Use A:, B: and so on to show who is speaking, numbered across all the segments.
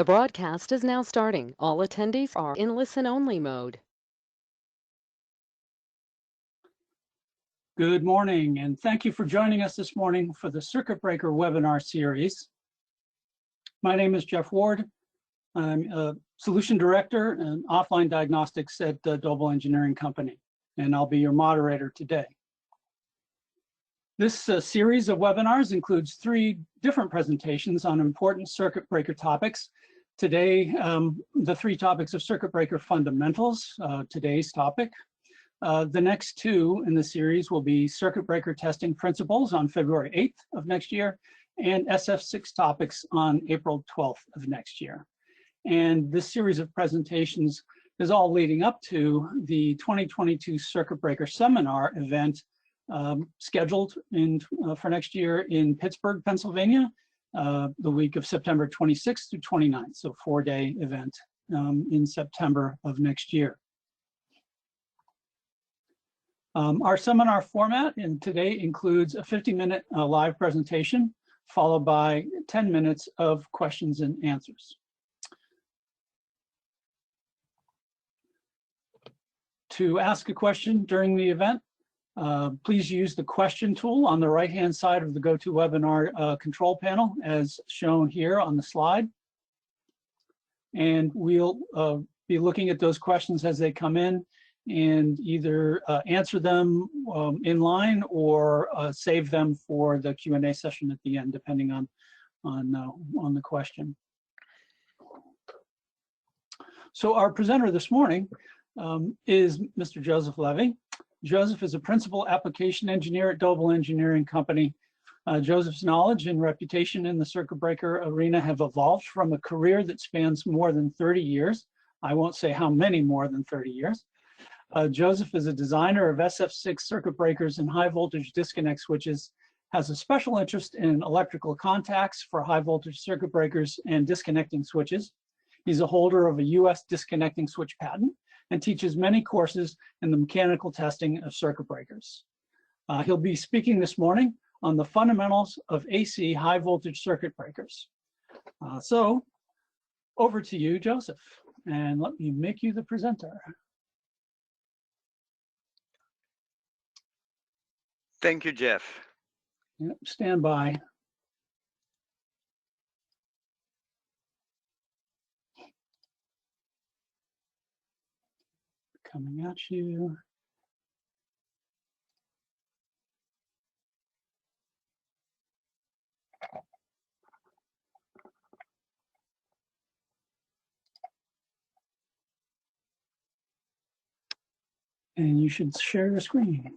A: The broadcast is now starting. All attendees are in listen-only mode.
B: Good morning, and thank you for joining us this morning for the Circuit Breaker webinar series. My name is Jeff Ward. I'm a Solution Director and Offline Diagnostics at Doble Engineering Company, and I'll be your moderator today. This series of webinars includes 3 different presentations on important circuit breaker topics. Today, the 3 topics of circuit breaker fundamentals, today's topic. The next 2 in the series will be circuit breaker testing principles on February 8th of next year and SF6 topics on April 12th of next year. And this series of presentations is all leading up to the 2022 Circuit Breaker Seminar event scheduled for next year in Pittsburgh, Pennsylvania, the week of September 26th through 29th, so 4-day event in September of next year. Our seminar format today includes a 50-minute live presentation, followed by 10 minutes of questions and answers. To ask a question during the event, please use the question tool on the right-hand side of the GoToWebinar control panel, as shown here on the slide. And we'll be looking at those questions as they come in and either answer them in line or save them for the Q&A session at the end, depending on the question. So our presenter this morning is Mr. Joseph Levy. Joseph is a principal application engineer at Doble Engineering Company. Joseph's knowledge and reputation in the circuit breaker arena have evolved from a career that spans more than 30 years. I won't say how many more than 30 years. Joseph is a designer of SF6 circuit breakers and high voltage disconnect switches, has a special interest in electrical contacts for high voltage circuit breakers and disconnecting switches. He's a holder of a US disconnecting switch patent and teaches many courses in the mechanical testing of circuit breakers. He'll be speaking this morning on the fundamentals of AC high voltage circuit breakers. So over to you, Joseph, and let me make you the presenter.
C: Thank you, Jeff.
B: Yep, stand by. Coming at you. And you should share your screen.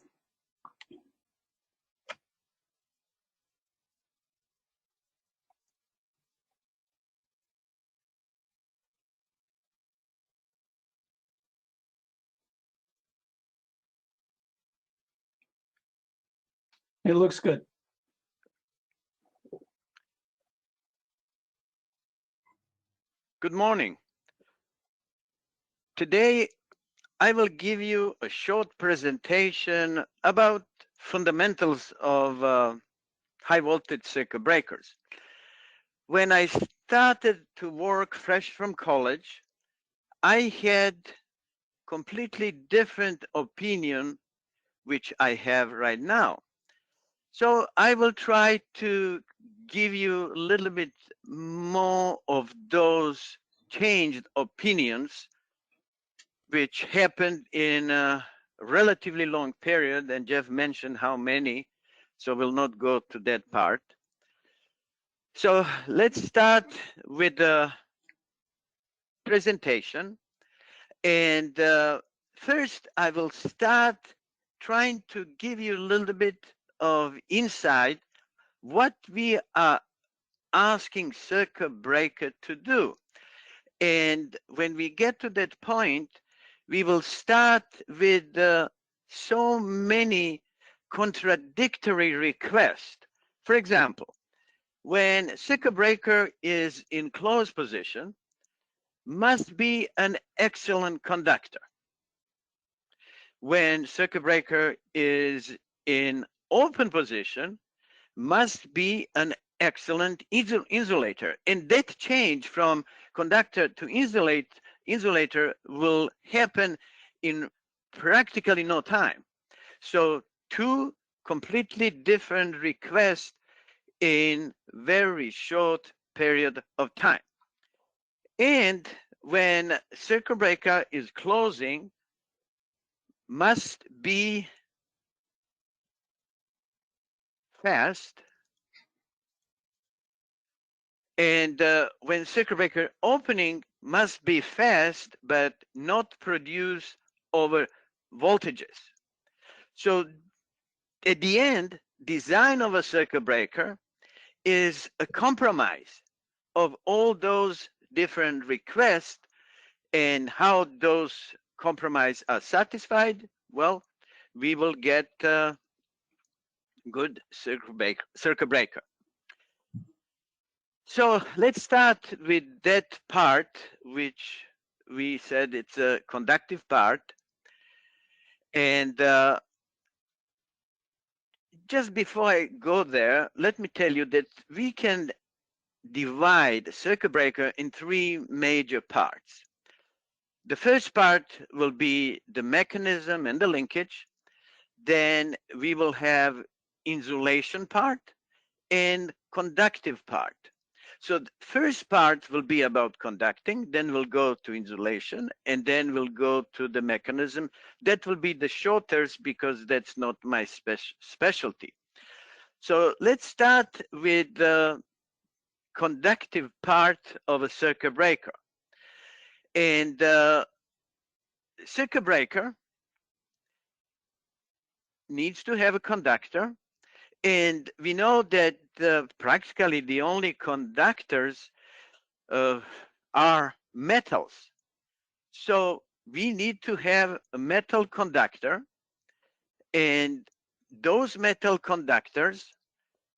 B: It looks good.
C: Good morning. Today, I will give you a short presentation about fundamentals of high voltage circuit breakers. When I started to work fresh from college, I had completely different opinion, which I have right now. So I will try to give you a little bit more of those changed opinions which happened in a relatively long period, and Jeff mentioned how many, so we'll not go to that part. So let's start with the presentation. And first, I will start trying to give you a little bit of insight what we are asking circuit breaker to do. And when we get to that point, we will start with so many contradictory requests. For example, when circuit breaker is in closed position, must be an excellent conductor. When circuit breaker is in open position, must be an excellent insulator. And that change from conductor to insulator will happen in practically no time. So two completely different requests in very short period of time. And when circuit breaker is closing, must be fast. And when circuit breaker opening must be fast, but not produce over voltages. So at the end, design of a circuit breaker is a compromise of all those different requests, and how those compromises are satisfied. Well, we will get good circuit breaker. So let's start with that part, which we said it's a conductive part. And just before I go there, let me tell you that we can divide circuit breaker in three major parts. The first part will be the mechanism and the linkage. Then we will have insulation part and conductive part. So the first part will be about conducting, then we'll go to insulation, and then we'll go to the mechanism. That will be the shortest because that's not my specialty. So let's start with the conductive part of a circuit breaker. And circuit breaker needs to have a conductor. And we know that practically the only conductors are metals. So we need to have a metal conductor, and those metal conductors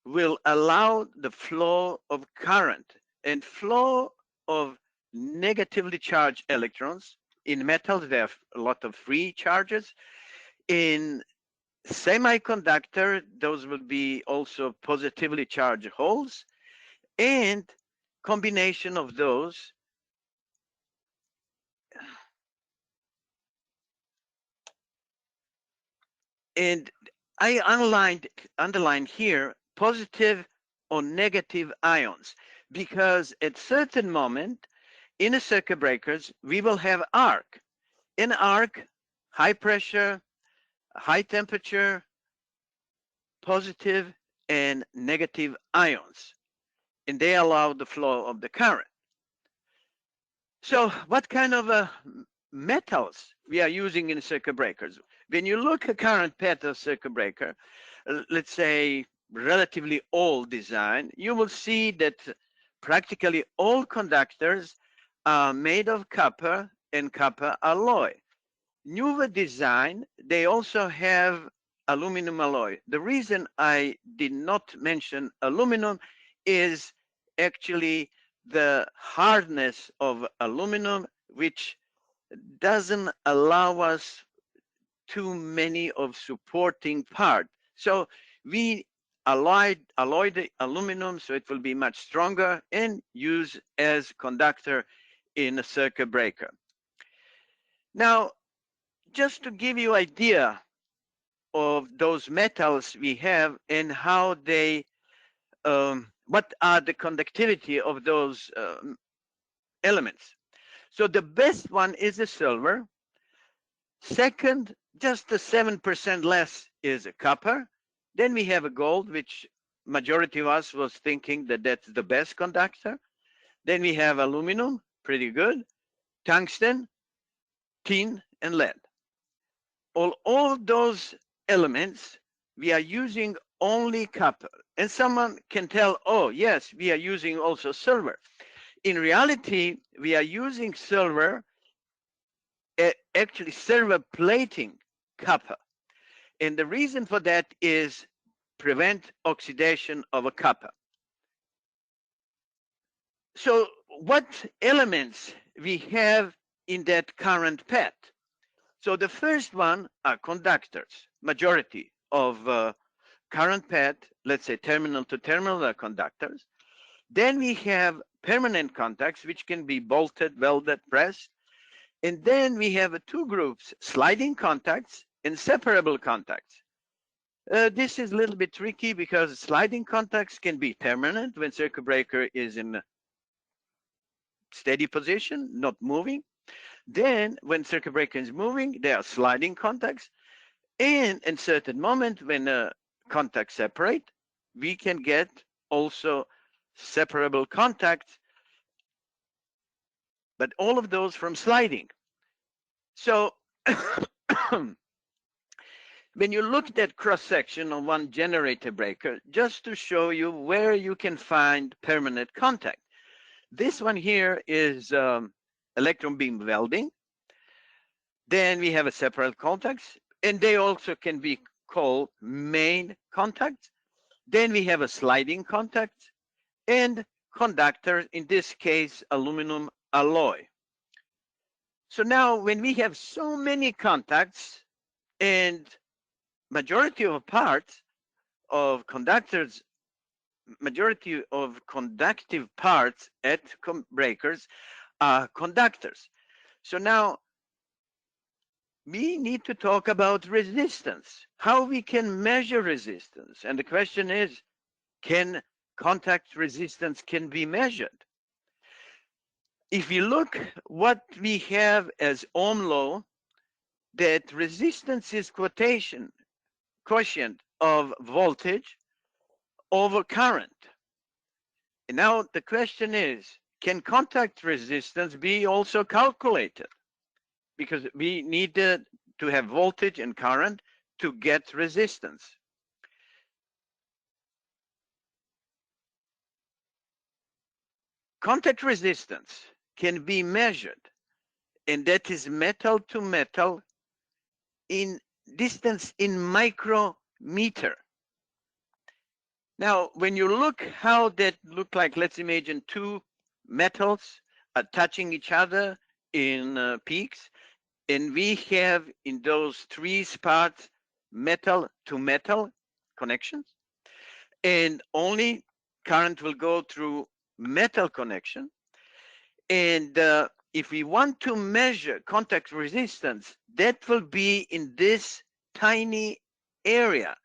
C: will allow the flow of current and flow of negatively charged electrons. In metals, they have a lot of free charges. In semiconductor, those will be also positively charged holes, and combination of those and I underlined here positive or negative ions, because at certain moment in a circuit breakers we will have arc. In arc, high pressure, high temperature, positive and negative ions, and they allow the flow of the current. So what kind of metals we are using in circuit breakers? When you look at current path of circuit breaker, let's say relatively old design, you will see that practically all conductors are made of copper and copper alloy. Newer design, they also have aluminum alloy. The reason I did not mention aluminum is actually the hardness of aluminum, which doesn't allow us too many of supporting part. So we alloy the aluminum so it will be much stronger and use as conductor in a circuit breaker. Now, just to give you idea of those metals we have and how they, what are the conductivity of those elements. So the best one is the silver. Second, just the 7% less is a copper. Then we have a gold, which majority of us was thinking that that's the best conductor. Then we have aluminum, pretty good. Tungsten, tin, and lead. All those elements, we are using only copper. And someone can tell, oh, yes, we are using also silver. In reality, we are using silver, actually silver plating copper. And the reason for that is prevent oxidation of a copper. So what elements we have in that current path? So the first one are conductors, majority of current path, let's say terminal to terminal conductors. Then we have permanent contacts, which can be bolted, welded, pressed. And then we have two groups, sliding contacts and separable contacts. This is a little bit tricky because sliding contacts can be permanent when circuit breaker is in a steady position, not moving. Then when circuit breaker is moving, there are sliding contacts. And in certain moment when contacts separate, we can get also separable contacts, but all of those from sliding. So when you look at that cross section on one generator breaker, just to show you where you can find permanent contact. This one here is electron beam welding. Then we have a separate contacts, and they also can be called main contacts. Then we have a sliding contact and conductor, in this case, aluminum alloy. So now when we have so many contacts and majority of parts of conductors, majority of conductive parts at breakers are conductors. So now we need to talk about resistance, how we can measure resistance. And the question is, can contact resistance can be measured? If you look what we have as Ohm law, that resistance is quotient of voltage over current. And now the question is, can contact resistance be also calculated? Because we need to have voltage and current to get resistance. Contact resistance can be measured, and that is metal to metal in distance in micrometer. Now, when you look how that look like, let's imagine two metals are touching each other in peaks, and we have in those three spots metal to metal connections, and only current will go through metal connection. And if we want to measure contact resistance, that will be in this tiny area,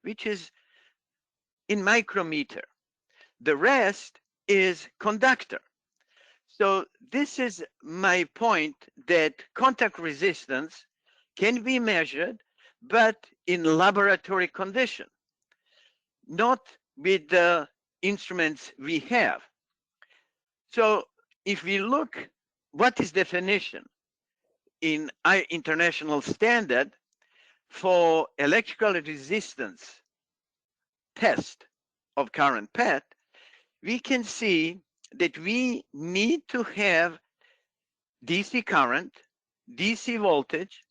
C: which is in micrometer. The rest is conductor. So this is my point, that contact resistance can be measured, but in laboratory condition, not with the instruments we have. So if we look, what is definition in international standard for electrical resistance test of current path, we can see that we need to have DC current, DC voltage,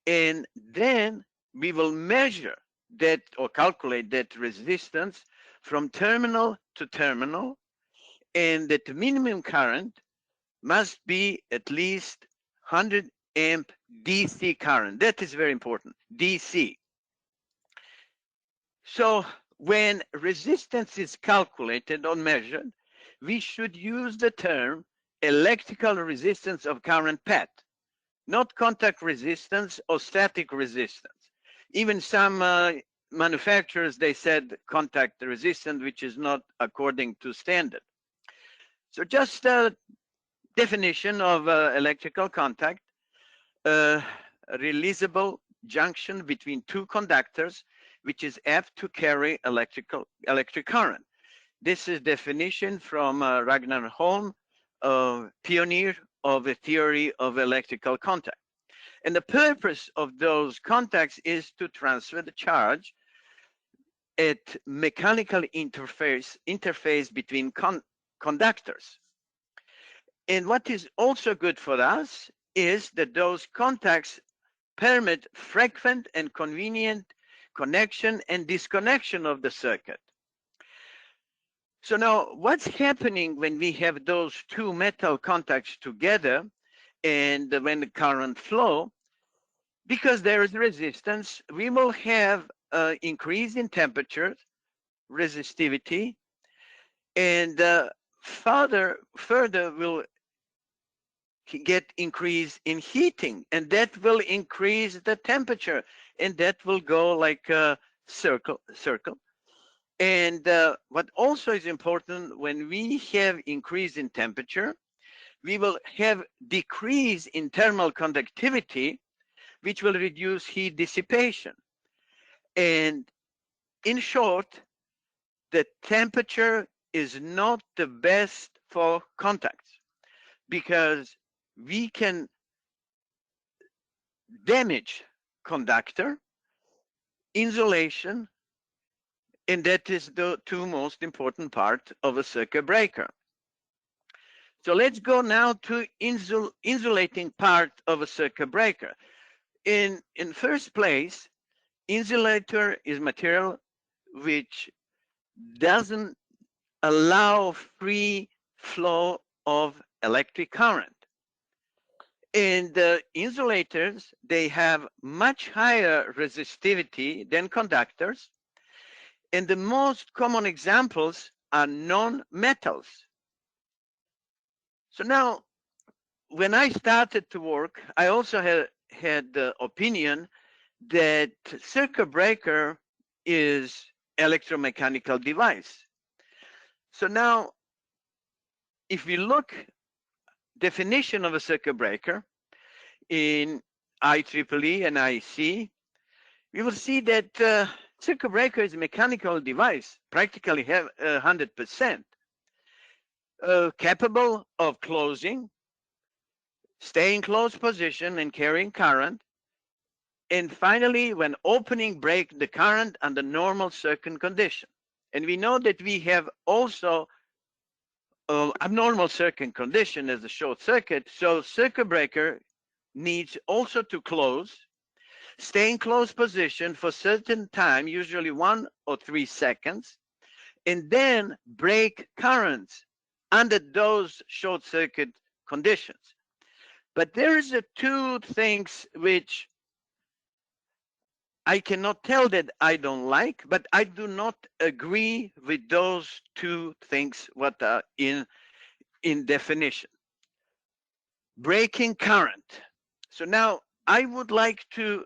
C: and then we will measure that or calculate that resistance from terminal to terminal, and that the minimum current must be at least 100 amp DC current. That is very important, DC. So when resistance is calculated or measured, we should use the term electrical resistance of current path, not contact resistance or static resistance. Even some manufacturers, they said contact resistance, which is not according to standard. So just a definition of electrical contact, releasable junction between two conductors, which is apt to carry electric current. This is definition from Ragnar Holm, pioneer of the theory of electrical contact. And the purpose of those contacts is to transfer the charge at mechanical interface between conductors. And what is also good for us is that those contacts permit frequent and convenient connection and disconnection of the circuit. So now what's happening when we have those two metal contacts together and when the current flow? Because there is resistance, we will have increase in temperature, resistivity, and further will get increase in heating, and that will increase the temperature, and that will go like a circle. And what also is important, when we have increase in temperature, we will have decrease in thermal conductivity, which will reduce heat dissipation. And in short, the temperature is not the best for contacts, because we can damage conductor, insulation, and that is the two most important parts of a circuit breaker. So let's go now to insulating part of a circuit breaker. In first place, insulator is material which doesn't allow free flow of electric current. And the insulators, they have much higher resistivity than conductors. And the most common examples are non-metals. So now, when I started to work, I also had the opinion that circuit breaker is electromechanical device. So now, if we look definition of a circuit breaker in IEEE and IEC, we will see that circuit breaker is a mechanical device, practically have 100%, capable of closing, staying closed position and carrying current, and finally, when opening, break the current under normal circuit condition. And we know that we have also abnormal circuit condition as a short circuit, so circuit breaker needs also to close, stay in closed position for certain time, usually 1 or 3 seconds, and then break currents under those short circuit conditions. But there is two things which I cannot tell that I don't like, but I do not agree with those two things what are in definition. Breaking current. So now I would like to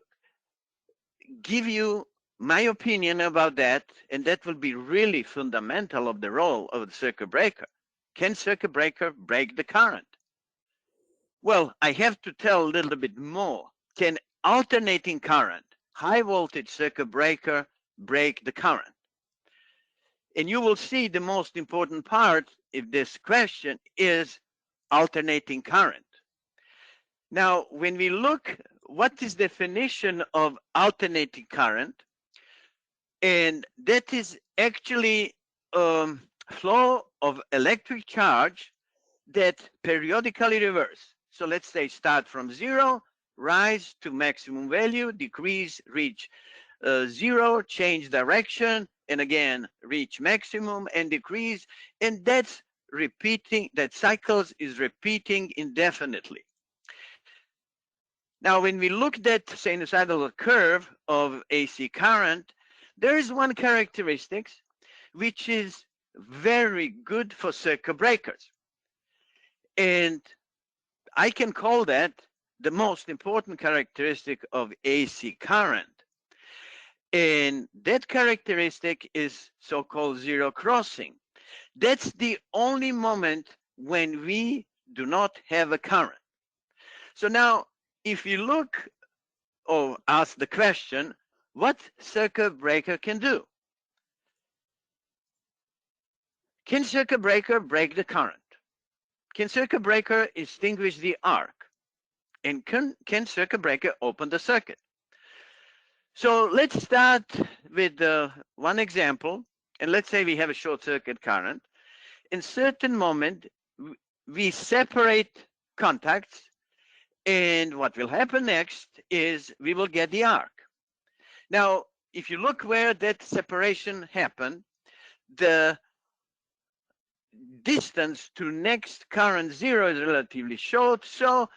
C: give you my opinion about that, and that will be really fundamental of the role of the circuit breaker. Can circuit breaker break the current? Well, I have to tell a little bit more. Can alternating current, high voltage circuit breaker, break the current? And you will see the most important part of this question is alternating current. Now, when we look, what is definition of alternating current? And that is actually flow of electric charge that periodically reverse. So let's say start from 0, rise to maximum value, decrease, reach 0, change direction, and again reach maximum and decrease, and that's repeating, that cycles is repeating indefinitely. Now, when we look at sinusoidal curve of AC current, there is one characteristic which is very good for circuit breakers. And I can call that the most important characteristic of AC current. And that characteristic is so-called zero crossing. That's the only moment when we do not have a current. So now, if you look or ask the question, what circuit breaker can do? Can circuit breaker break the current? Can circuit breaker extinguish the arc? And can circuit breaker open the circuit? So let's start with one example. And let's say we have a short circuit current. In certain moment, we separate contacts. And what will happen next is we will get the arc. Now, if you look where that separation happened, the distance to next current 0 is relatively short, so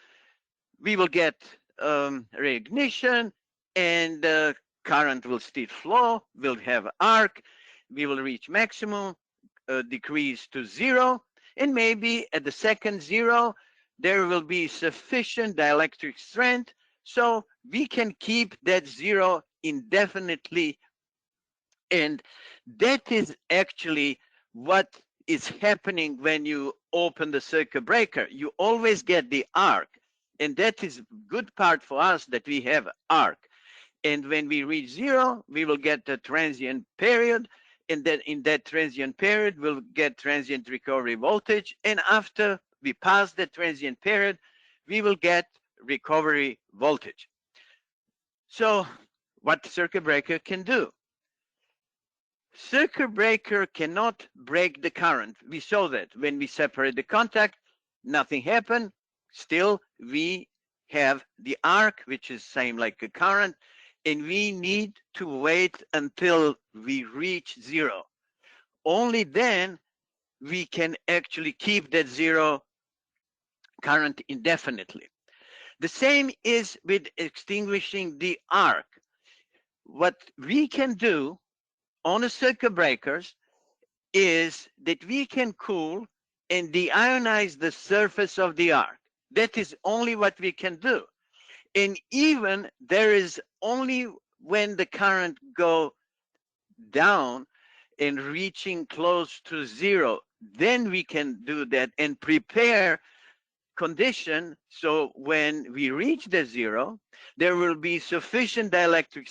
C: we will get reignition, and current will still flow, we'll have arc, we will reach maximum, decrease to zero, and maybe at the second zero, there will be sufficient dielectric strength so we can keep that zero indefinitely. And that is actually what is happening when you open the circuit breaker. You always get the arc. And that is good part for us that we have arc. And when we reach zero, we will get the transient period. And then in that transient period, we'll get transient recovery voltage. And after we pass the transient period, we will get recovery voltage. So what circuit breaker can do? Circuit breaker cannot break the current. We saw that when we separate the contact, nothing happened. Still, we have the arc, which is same like a current, and we need to wait until we reach zero. Only then we can actually keep that zero current indefinitely. The same is with extinguishing the arc. What we can do on the circuit breakers is that we can cool and deionize the surface of the arc. That is only what we can do. And even there is only when the current go down and reaching close to zero, then we can do that and prepare condition so when we reach the zero, there will be sufficient dielectric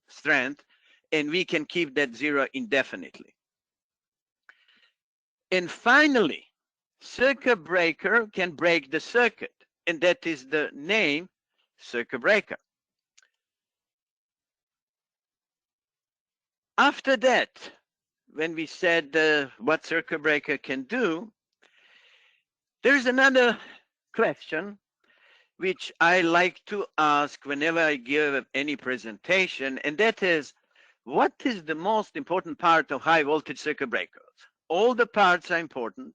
C: strength and we can keep that zero indefinitely. And finally, circuit breaker can break the circuit, and that is the name circuit breaker. After that, when we said what circuit breaker can do, there's another question which I like to ask whenever I give any presentation, and that is, what is the most important part of high voltage circuit breakers? All the parts are important,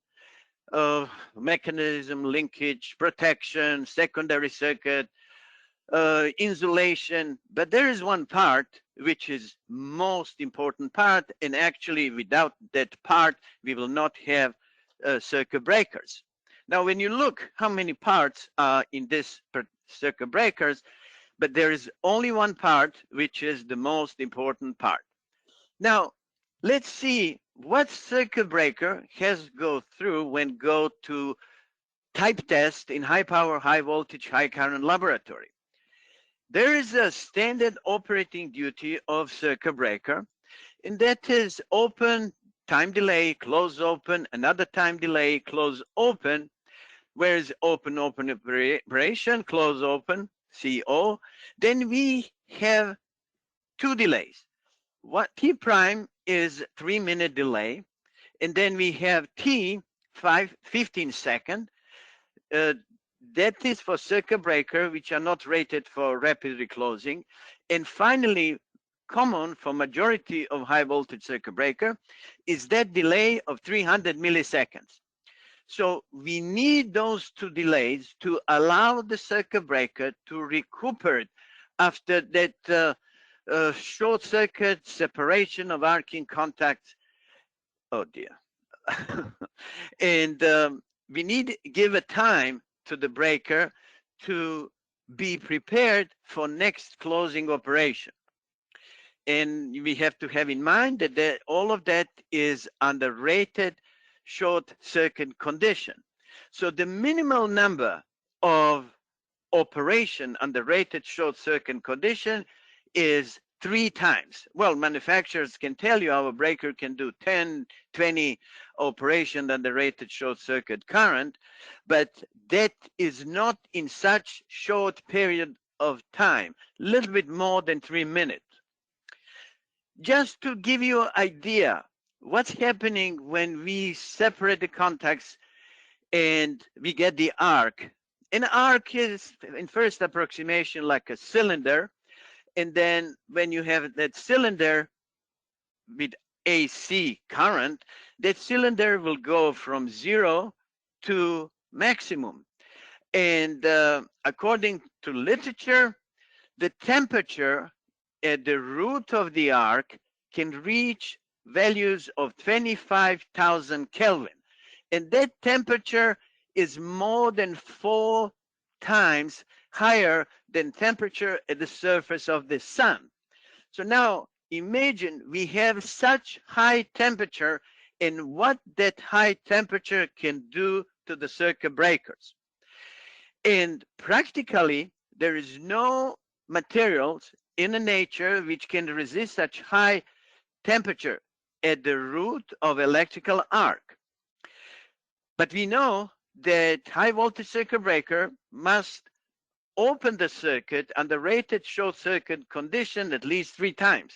C: mechanism, linkage, protection, secondary circuit, insulation, but there is one part which is most important part, and actually without that part, we will not have circuit breakers. Now, when you look how many parts are in this circuit breakers, but there is only one part which is the most important part. Now, let's see what circuit breaker has go through when go to type test in high power, high voltage, high current laboratory. There is a standard operating duty of circuit breaker, and that is open, time delay, close open, another time delay, close open. Where is open operation, close open, CO. Then we have two delays. What T prime is 3-minute delay, and then we have T 15 second. That is for circuit breaker, which are not rated for rapid reclosing. And finally, common for majority of high voltage circuit breaker is that delay of 300 milliseconds. So we need those two delays to allow the circuit breaker to recuperate after that short circuit separation of arcing contacts. Oh dear. And we need to give a time to the breaker to be prepared for next closing operation. And we have to have in mind that all of that is under rated short circuit condition. So the minimal number of operation under rated short circuit condition is 3 times. Well, manufacturers can tell you our breaker can do 10, 20 operation under rated short circuit current, but that is not in such short period of time, a little bit more than 3 minutes. Just to give you an idea, what's happening when we separate the contacts and we get the arc. An arc is, in first approximation, like a cylinder. And then when you have that cylinder with AC current, that cylinder will go from 0 to maximum. And according to literature, the temperature at the root of the arc can reach values of 25,000 Kelvin. And that temperature is more than 4 times higher than temperature at the surface of the sun. So now imagine we have such high temperature and what that high temperature can do to the circuit breakers. And practically, there is no materials in the nature which can resist such high temperature at the root of electrical arc. But we know that high voltage circuit breaker must open the circuit under rated short circuit condition at least 3 times.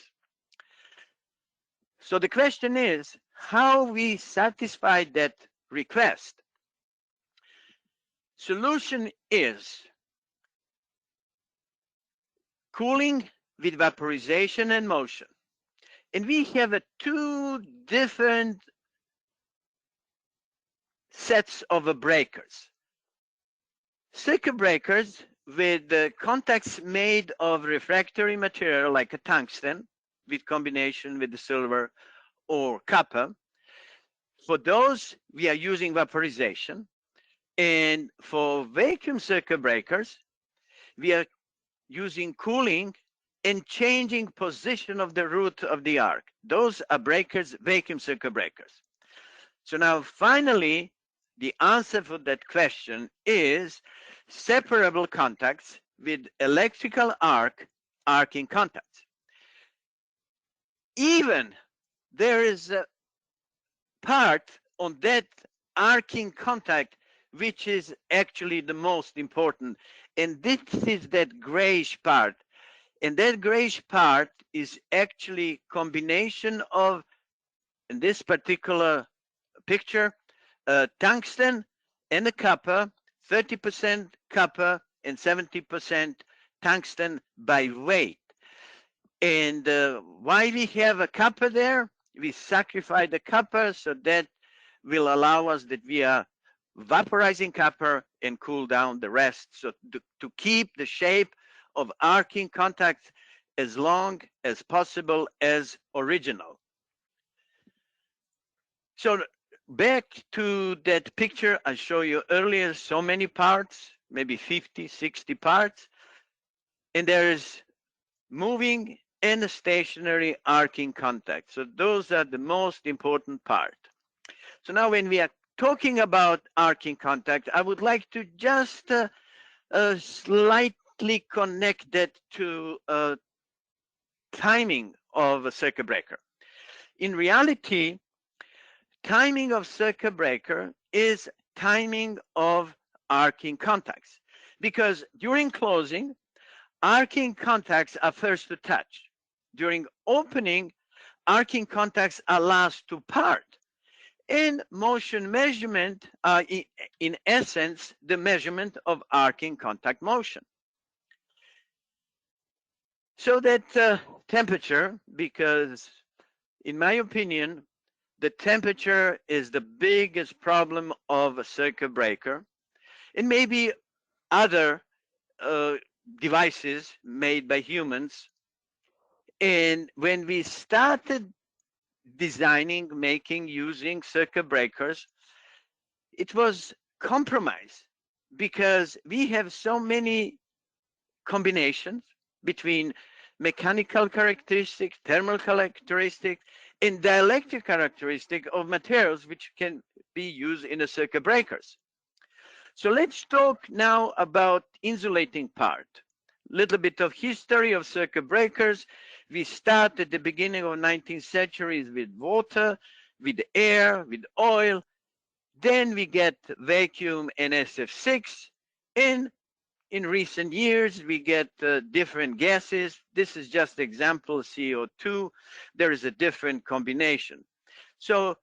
C: So the question is how we satisfy that request. Solution is cooling with vaporization and motion. And we have 2 different sets of breakers. Circuit breakers with contacts made of refractory material like a tungsten with combination with the silver or copper. For those, we are using vaporization. And for vacuum circuit breakers, we are using cooling and changing position of the root of the arc. Those are breakers, vacuum circuit breakers. So now finally, the answer for that question is separable contacts with electrical arc arcing contacts. Even there is a part on that arcing contact which is actually the most important, and this is that grayish part. And that grayish part is actually combination of, in this particular picture, tungsten and a copper, 30% copper and 70% tungsten by weight. And why we have a copper there? We sacrifice the copper so that will allow us that we are vaporizing copper and cool down the rest. So to keep the shape of arcing contacts as long as possible as original. So back to that picture I showed you earlier, so many parts, maybe 50, 60 parts, and there is moving and stationary arcing contact. So those are the most important part. So now when we are talking about arcing contact, I would like to just slightly connect that to timing of a circuit breaker. In reality, timing of circuit breaker is timing of arcing contacts, because during closing, arcing contacts are first to touch. During opening, arcing contacts are last to part. And motion measurement are in essence the measurement of arcing contact motion. So that temperature, because in my opinion, the temperature is the biggest problem of a circuit breaker, and maybe other devices made by humans. And when we started designing, making, using circuit breakers, it was compromise because we have so many combinations between mechanical characteristics, thermal characteristics, and dielectric characteristics of materials which can be used in the circuit breakers. So let's talk now about insulating part. Little bit of history of circuit breakers. We start at the beginning of 19th century with water, with air, with oil. Then we get vacuum and SF6. And in recent years, we get different gases. This is just example CO2. There is a different combination. So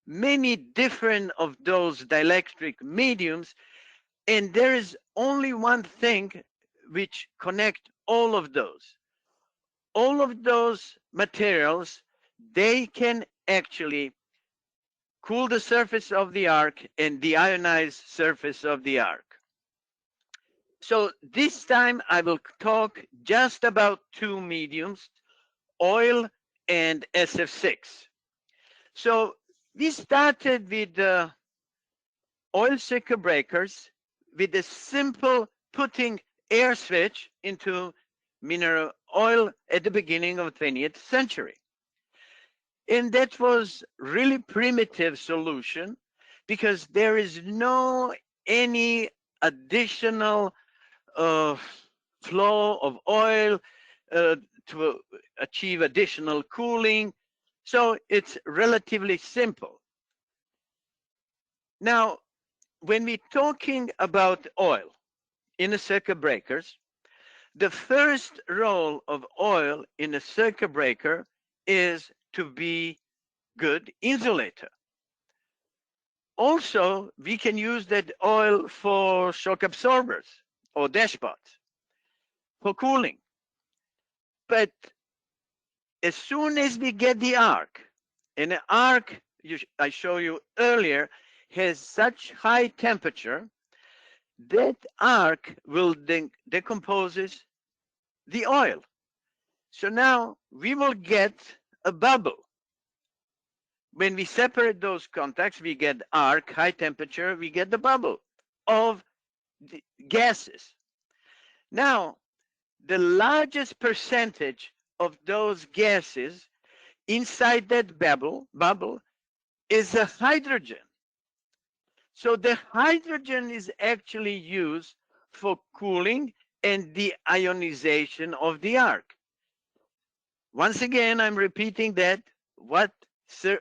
C: many different of those dielectric mediums, and there is only one thing which connect all of those. All of those materials, they can actually cool the surface of the arc and deionize surface of the arc. So this time I will talk just about two mediums, oil and SF6. So we started with oil circuit breakers with a simple putting air switch into mineral oil at the beginning of the 20th century. And that was really primitive solution because there is no any additional uh, flow of oil uh, to achieve additional cooling. So it's relatively simple. Now, when we're talking about oil in the circuit breakers, the first role of oil in a circuit breaker is to be good insulator. Also, we can use that oil for shock absorbers or dashboards for cooling. But as soon as we get the arc, and the arc I showed you earlier has such high temperature, that arc will decomposes the oil. So now we will get a bubble. When we separate those contacts, we get arc, high temperature, we get the bubble of the gases. Now, the largest percentage of those gases inside that bubble is a hydrogen. So the hydrogen is actually used for cooling and the ionization of the arc. Once again, I'm repeating that what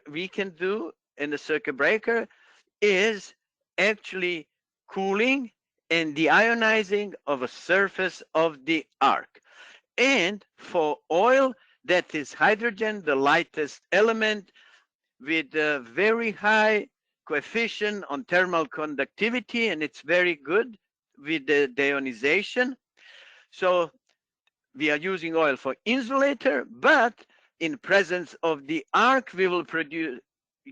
C: we can do in the circuit breaker is actually cooling and deionizing of a surface of the arc. And for oil, that is hydrogen, the lightest element with a very high coefficient on thermal conductivity, and it's very good with the deionization. So we are using oil for insulator, but in presence of the arc, we will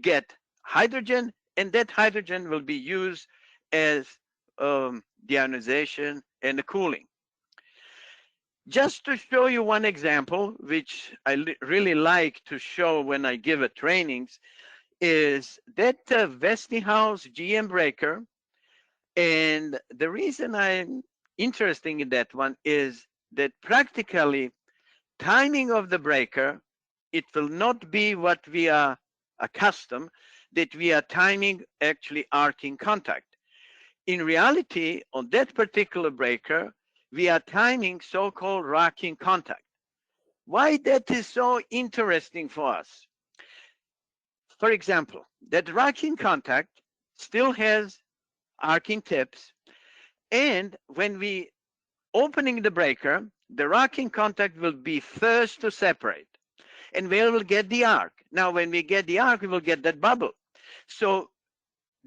C: get hydrogen, and that hydrogen will be used as deionization and the cooling. Just to show you one example, which I really like to show when I give a trainings, is that Westinghouse GM breaker. And the reason I'm interested in that one is that practically timing of the breaker, it will not be what we are accustomed, that we are timing actually arcing contact. In reality, on that particular breaker, we are timing so-called rocking contact. Why that is so interesting for us? For example, that rocking contact still has arcing tips, and when we opening the breaker, the rocking contact will be first to separate, and we will get the arc. Now, when we get the arc, we will get that bubble. So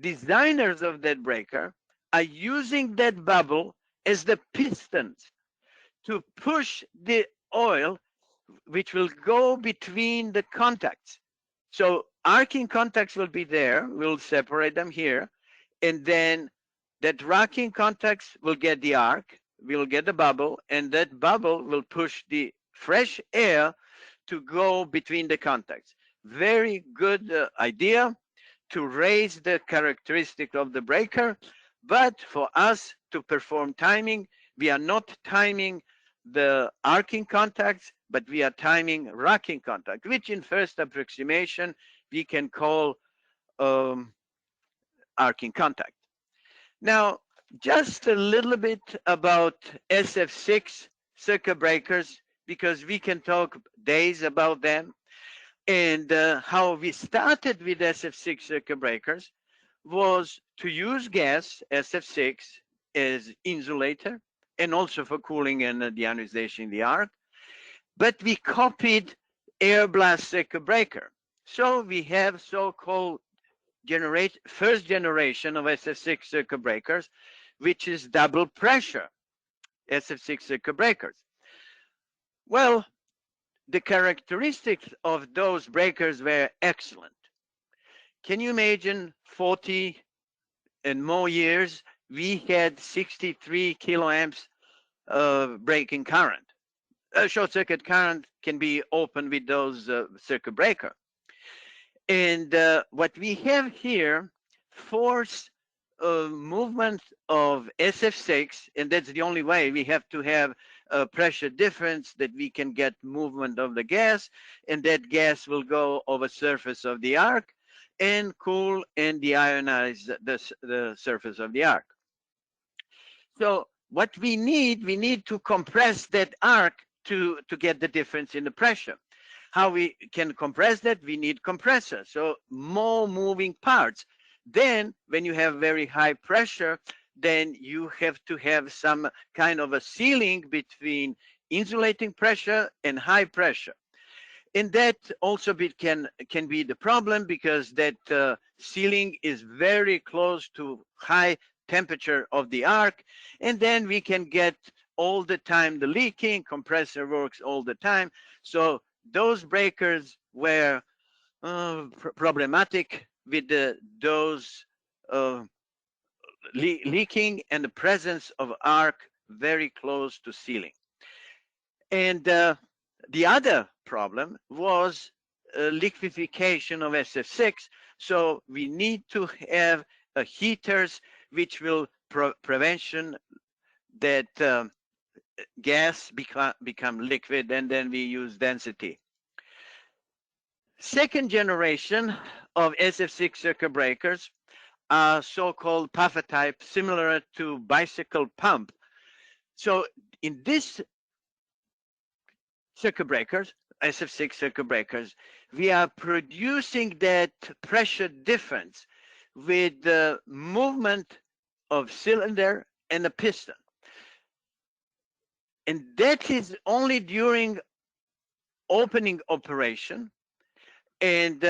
C: designers of that breaker are using that bubble as the pistons to push the oil, which will go between the contacts. So arcing contacts will be there. We'll separate them here. And then that rocking contacts will get the arc. We'll get the bubble. And that bubble will push the fresh air to go between the contacts. Very good idea to raise the characteristic of the breaker. But for us to perform timing, we are not timing the arcing contacts, but we are timing rocking contact, which in first approximation we can call arcing contact. Now, just a little bit about SF6 circuit breakers, because we can talk days about them. And how we started with SF6 circuit breakers was to use gas, SF6, as insulator, and also for cooling and deionization in the arc. But we copied air blast circuit breaker. So we have so-called first generation of SF6 circuit breakers, which is double pressure SF6 circuit breakers. Well, the characteristics of those breakers were excellent. Can you imagine 40 and more years we had 63 kiloamps of breaking current. A short circuit current can be opened with those circuit breaker. And what we have here, force movement of SF6, and that's the only way. We have to have a pressure difference that we can get movement of the gas, and that gas will go over surface of the arc and cool and deionize the surface of the arc. So what we need to compress that arc to get the difference in the pressure. How we can compress that? We need compressor, so more moving parts. Then when you have very high pressure, then you have to have some kind of a ceiling between insulating pressure and high pressure. And that also can be the problem, because that ceiling is very close to high temperature of the arc, and then we can get all the time the leaking. Compressor works all the time. So those breakers were problematic with those leaking and the presence of arc very close to ceiling. And the other problem was liquefaction of SF6. So we need to have heaters which will prevention that gas become liquid, and then we use density. Second generation of SF6 circuit breakers are so-called puffer type, similar to bicycle pump. So in this circuit breakers, SF6 circuit breakers, we are producing that pressure difference with the movement of cylinder and the piston. And that is only during opening operation. And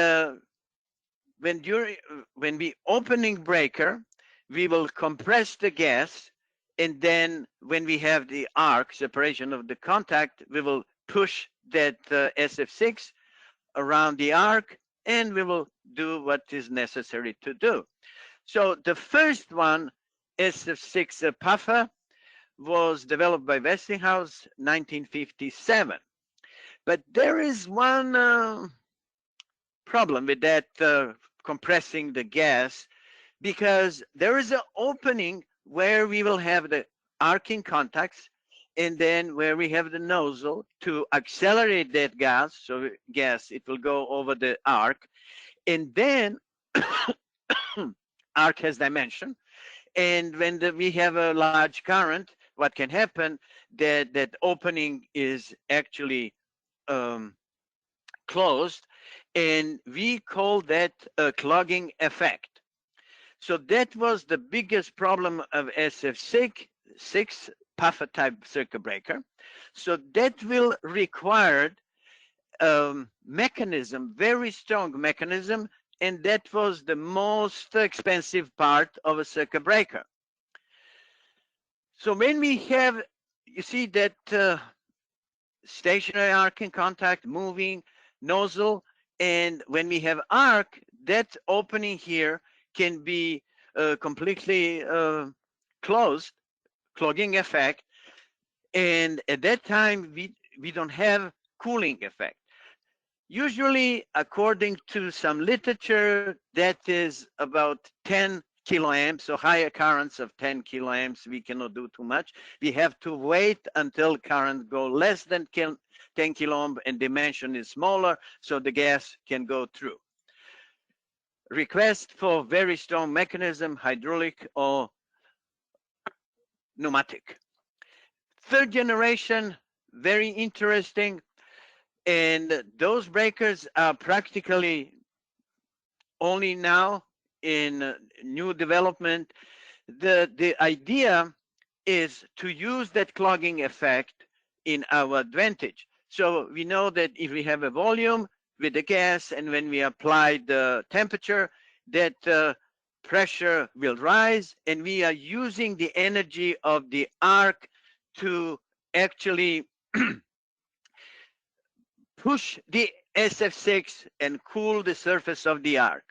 C: when we opening breaker, we will compress the gas, and then when we have the arc, separation of the contact, we will push that SF6 around the arc, and we will do what is necessary to do. So the first one, SF6 puffer, was developed by Westinghouse 1957. But there is one problem with that compressing the gas, because there is an opening where we will have the arcing contacts, and then where we have the nozzle to accelerate that gas. So gas, it will go over the arc, and then arc has dimension. And when we have a large current, what can happen, that opening is actually closed, and we call that a clogging effect. So that was the biggest problem of SF6 puffer type circuit breaker. So that will require mechanism, very strong mechanism, and that was the most expensive part of a circuit breaker. So when we have, you see that stationary arcing contact, moving nozzle, and when we have arc, that opening here can be completely closed, clogging effect, and at that time we don't have cooling effect. Usually, according to some literature, that is about 10 kiloamps, so higher currents of 10 kiloamps, we cannot do too much. We have to wait until current go less than 10 kiloamp and dimension is smaller, so the gas can go through. Request for very strong mechanism, hydraulic or pneumatic. Third generation, very interesting. And those breakers are practically only now in new development. The idea is to use that clogging effect in our advantage. So we know that if we have a volume with the gas, and when we apply the temperature, that pressure will rise, and we are using the energy of the arc to actually push the SF6 and cool the surface of the arc.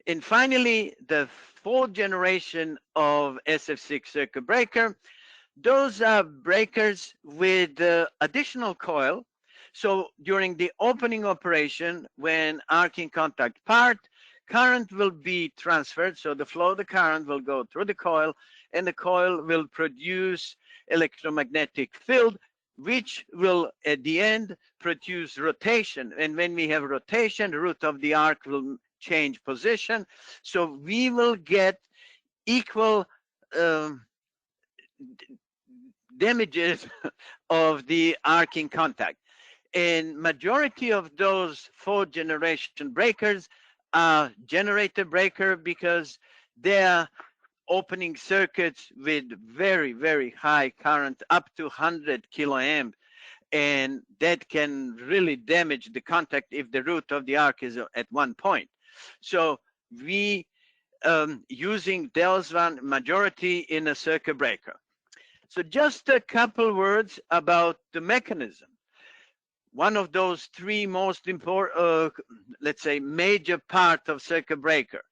C: And finally, the fourth generation of SF6 circuit breaker. Those are breakers with additional coil. So during the opening operation, when arcing contact part, current will be transferred. So the flow of the current will go through the coil, and the coil will produce electromagnetic field, which will at the end produce rotation. And when we have rotation, the root of the arc will change position. So we will get equal damages of the arcing contact. And majority of those fourth generation breakers are generator breaker because they are opening circuits with very, very high current, up to 100 kiloamp, and that can really damage the contact if the root of the arc is at one point. So we using those one majority in a circuit breaker. So just a couple words about the mechanism. One of those three most important, let's say, major part of circuit breaker.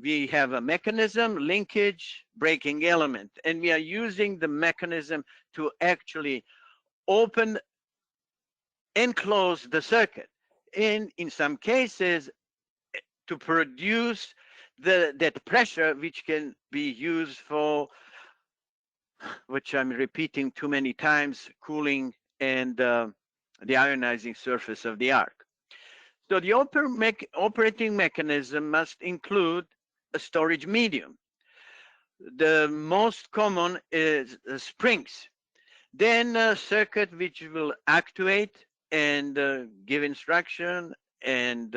C: We have a mechanism, linkage, breaking element, and we are using the mechanism to actually open and close the circuit. And in some cases, to produce that pressure, which can be used for, which I'm repeating too many times, cooling and the ionizing surface of the arc. So the operating mechanism must include a storage medium. The most common is springs. Then a circuit which will actuate and give instruction and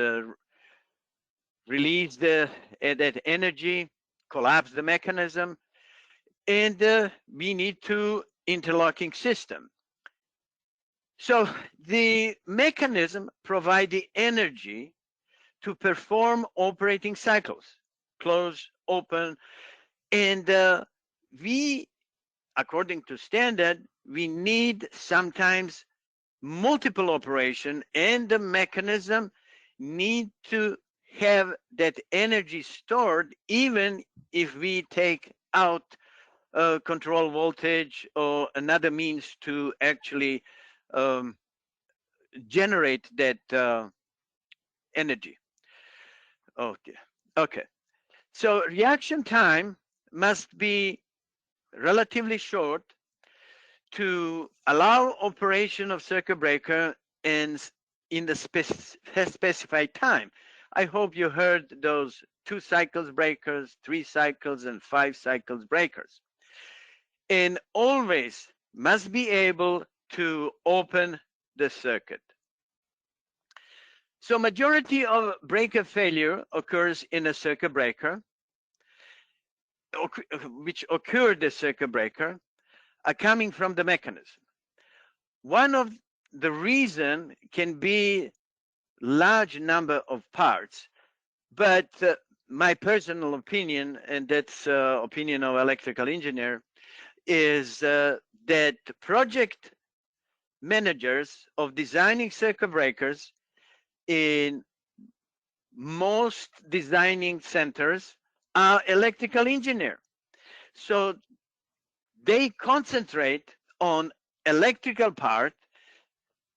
C: release that energy, collapse the mechanism, and we need to interlocking system. So the mechanism provides the energy to perform operating cycles, close, open, and we, according to standard, we need sometimes multiple operation, and the mechanism need to have that energy stored even if we take out control voltage or another means to actually generate that energy. Oh dear. Okay. So reaction time must be relatively short to allow operation of circuit breaker in the specified time. I hope you heard those 2 cycles breakers, 3 cycles, and 5 cycles breakers. And always must be able to open the circuit. So majority of breaker failure occurs in a circuit breaker, which occurred the circuit breaker, are coming from the mechanism. One of the reason can be large number of parts, but my personal opinion, and that's opinion of electrical engineer, is that project managers of designing circuit breakers in most designing centers are electrical engineer. So they concentrate on electrical part,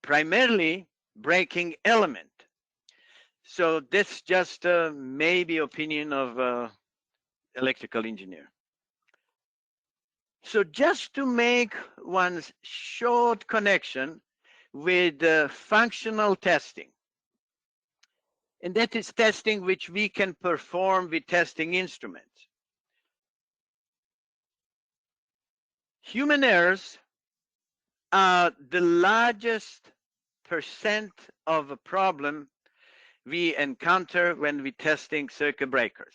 C: primarily breaking element. So that's just maybe opinion of electrical engineer. So just to make one short connection with functional testing, and that is testing which we can perform with testing instruments. Human errors are the largest percent of a problem we encounter when we're testing circuit breakers.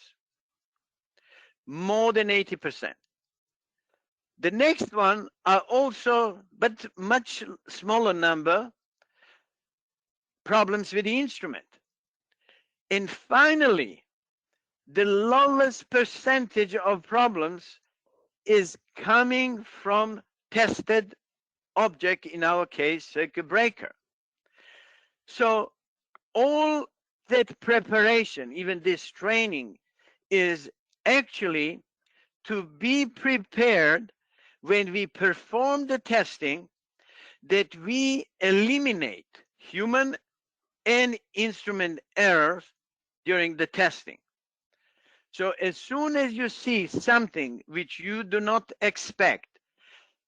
C: More than 80%. The next one are also, but much smaller number, problems with the instrument. And finally, the lowest percentage of problems is coming from tested object, in our case, circuit breaker. So all that preparation, even this training, is actually to be prepared when we perform the testing, that we eliminate human and instrument errors during the testing. So as soon as you see something which you do not expect,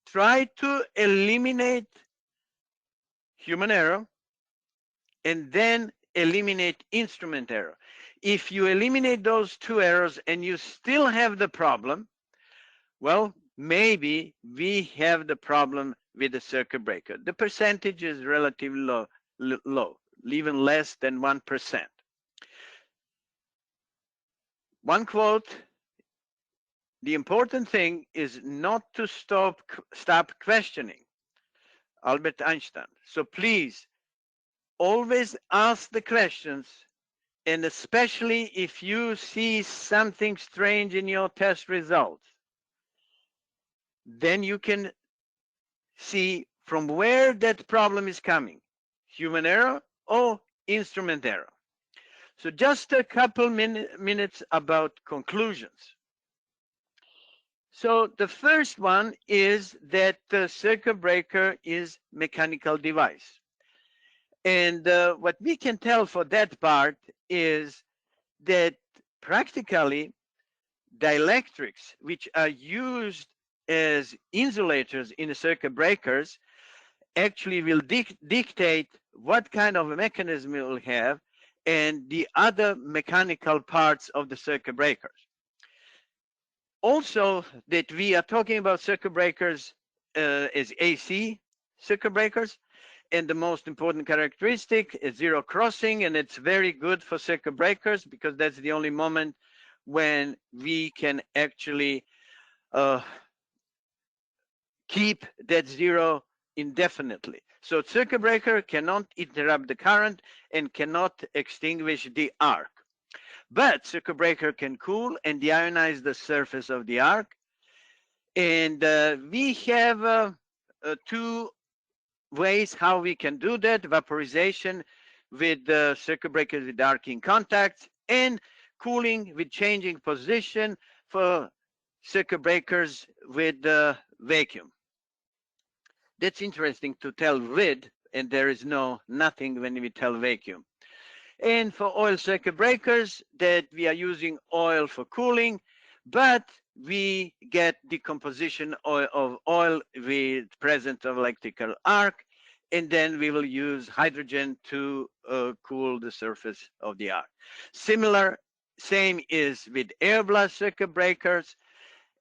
C: try to eliminate human error and then eliminate instrument error. If you eliminate those two errors and you still have the problem, well, maybe we have the problem with the circuit breaker. The percentage is relatively low, even less than 1%. One quote: the important thing is not to stop questioning. Albert Einstein. So please, always ask the questions, and especially if you see something strange in your test results, then you can see from where that problem is coming, human error or instrument error. So just a couple minutes about conclusions. So the first one is that the circuit breaker is mechanical device. And what we can tell for that part is that practically dielectrics, which are used as insulators in the circuit breakers, actually will dictate what kind of a mechanism it will have and the other mechanical parts of the circuit breakers. Also, that we are talking about circuit breakers as AC circuit breakers, and the most important characteristic is zero crossing, and it's very good for circuit breakers because that's the only moment when we can actually keep that zero indefinitely. So circuit breaker cannot interrupt the current and cannot extinguish the arc. But circuit breaker can cool and deionize the surface of the arc. And we have two ways how we can do that: vaporization with circuit breakers with arcing contacts, and cooling with changing position for circuit breakers with vacuum. That's interesting to tell with, and there is nothing when we tell vacuum. And for oil circuit breakers, that we are using oil for cooling, but we get decomposition of oil with presence of electrical arc, and then we will use hydrogen to cool the surface of the arc. Same is with air blast circuit breakers,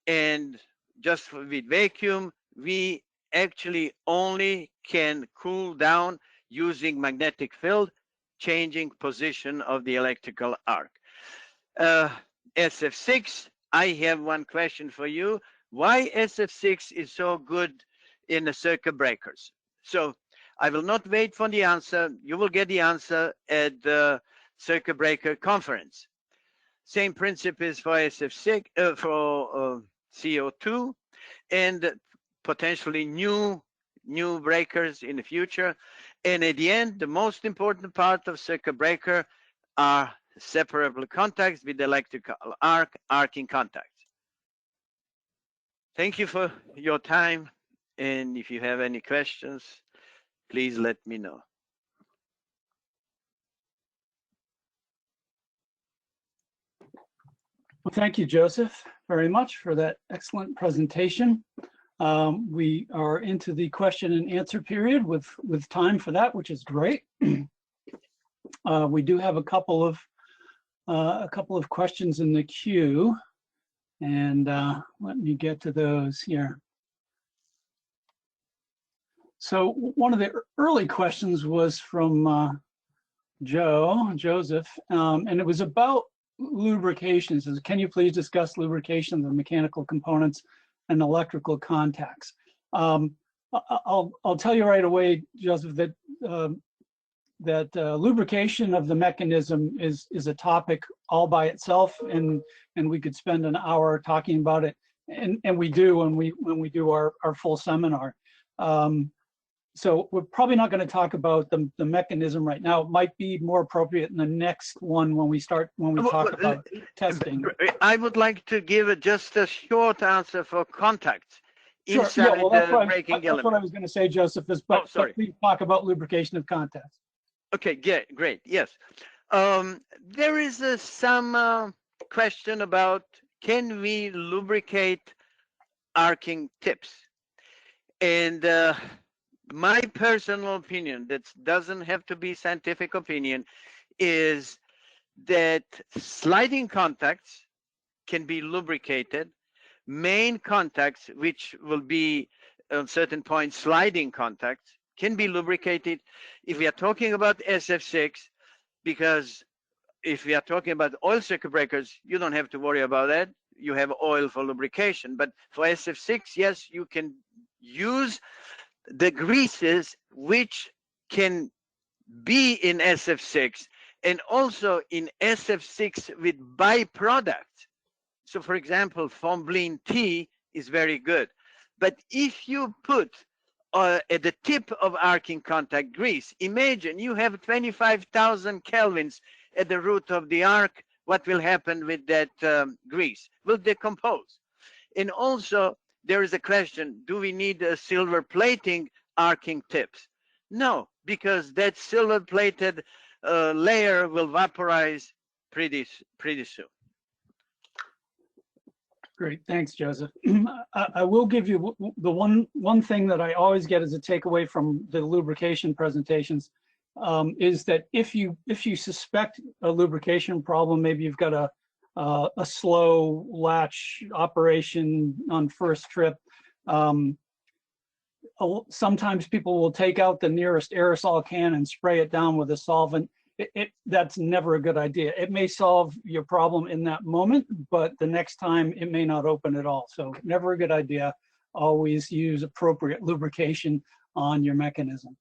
C: and just with vacuum, we actually only can cool down using magnetic field, changing position of the electrical arc. SF6, I have one question for you. Why SF6 is so good in the circuit breakers? So I will not wait for the answer. You will get the answer at the circuit breaker conference. Same principle is for SF6, for CO2, and potentially new breakers in the future. And at the end, the most important part of circuit breaker are separable contacts with electrical arcing contacts. Thank you for your time. And if you have any questions, please let me know.
B: Well, thank you, Joseph, very much for that excellent presentation. We are into the question and answer period with time for that, which is great. We do have a couple of questions in the queue, and let me get to those here. So one of the early questions was from Joseph, and it was about lubrication. It says, can you please discuss lubrication of the mechanical components and electrical contacts? I'll tell you right away, Joseph, that lubrication of the mechanism is a topic all by itself, and we could spend an hour talking about it, and we do when we do our full seminar. So we're probably not going to talk about the mechanism right now. It might be more appropriate in the next one when we talk about testing.
C: I would like to give just a short answer for contacts
B: Sure.
C: inside
B: Yeah. Well,
C: the breaking
B: that's what I
C: element.
B: was going to say, Joseph.
C: Oh, sorry.
B: Please talk about lubrication of contacts.
C: Okay, great. Yes. There is some question about, can we lubricate arcing tips? And my personal opinion, that doesn't have to be scientific opinion, is that sliding contacts can be lubricated. Main contacts, which will be at certain points sliding contacts, can be lubricated. If we are talking about SF6, because if we are talking about oil circuit breakers, you don't have to worry about that. You have oil for lubrication. But for SF6, yes, you can use the greases which can be in SF6 and also in SF6 with byproducts. So for example, Formalin T is very good. But if you put at the tip of arcing contact grease, imagine you have 25,000 kelvins at the root of the arc. What will happen with that grease? Will decompose. And also, there is a question, do we need a silver plating arcing tips? No, because that silver plated layer will vaporize pretty soon.
B: Great, thanks, Joseph. I will give you the one thing that I always get as a takeaway from the lubrication presentations is that if you suspect a lubrication problem, maybe you've got a slow latch operation on first trip. Sometimes people will take out the nearest aerosol can and spray it down with a solvent. That's never a good idea. It may solve your problem in that moment, but the next time it may not open at all. So never a good idea. Always use appropriate lubrication on your mechanism.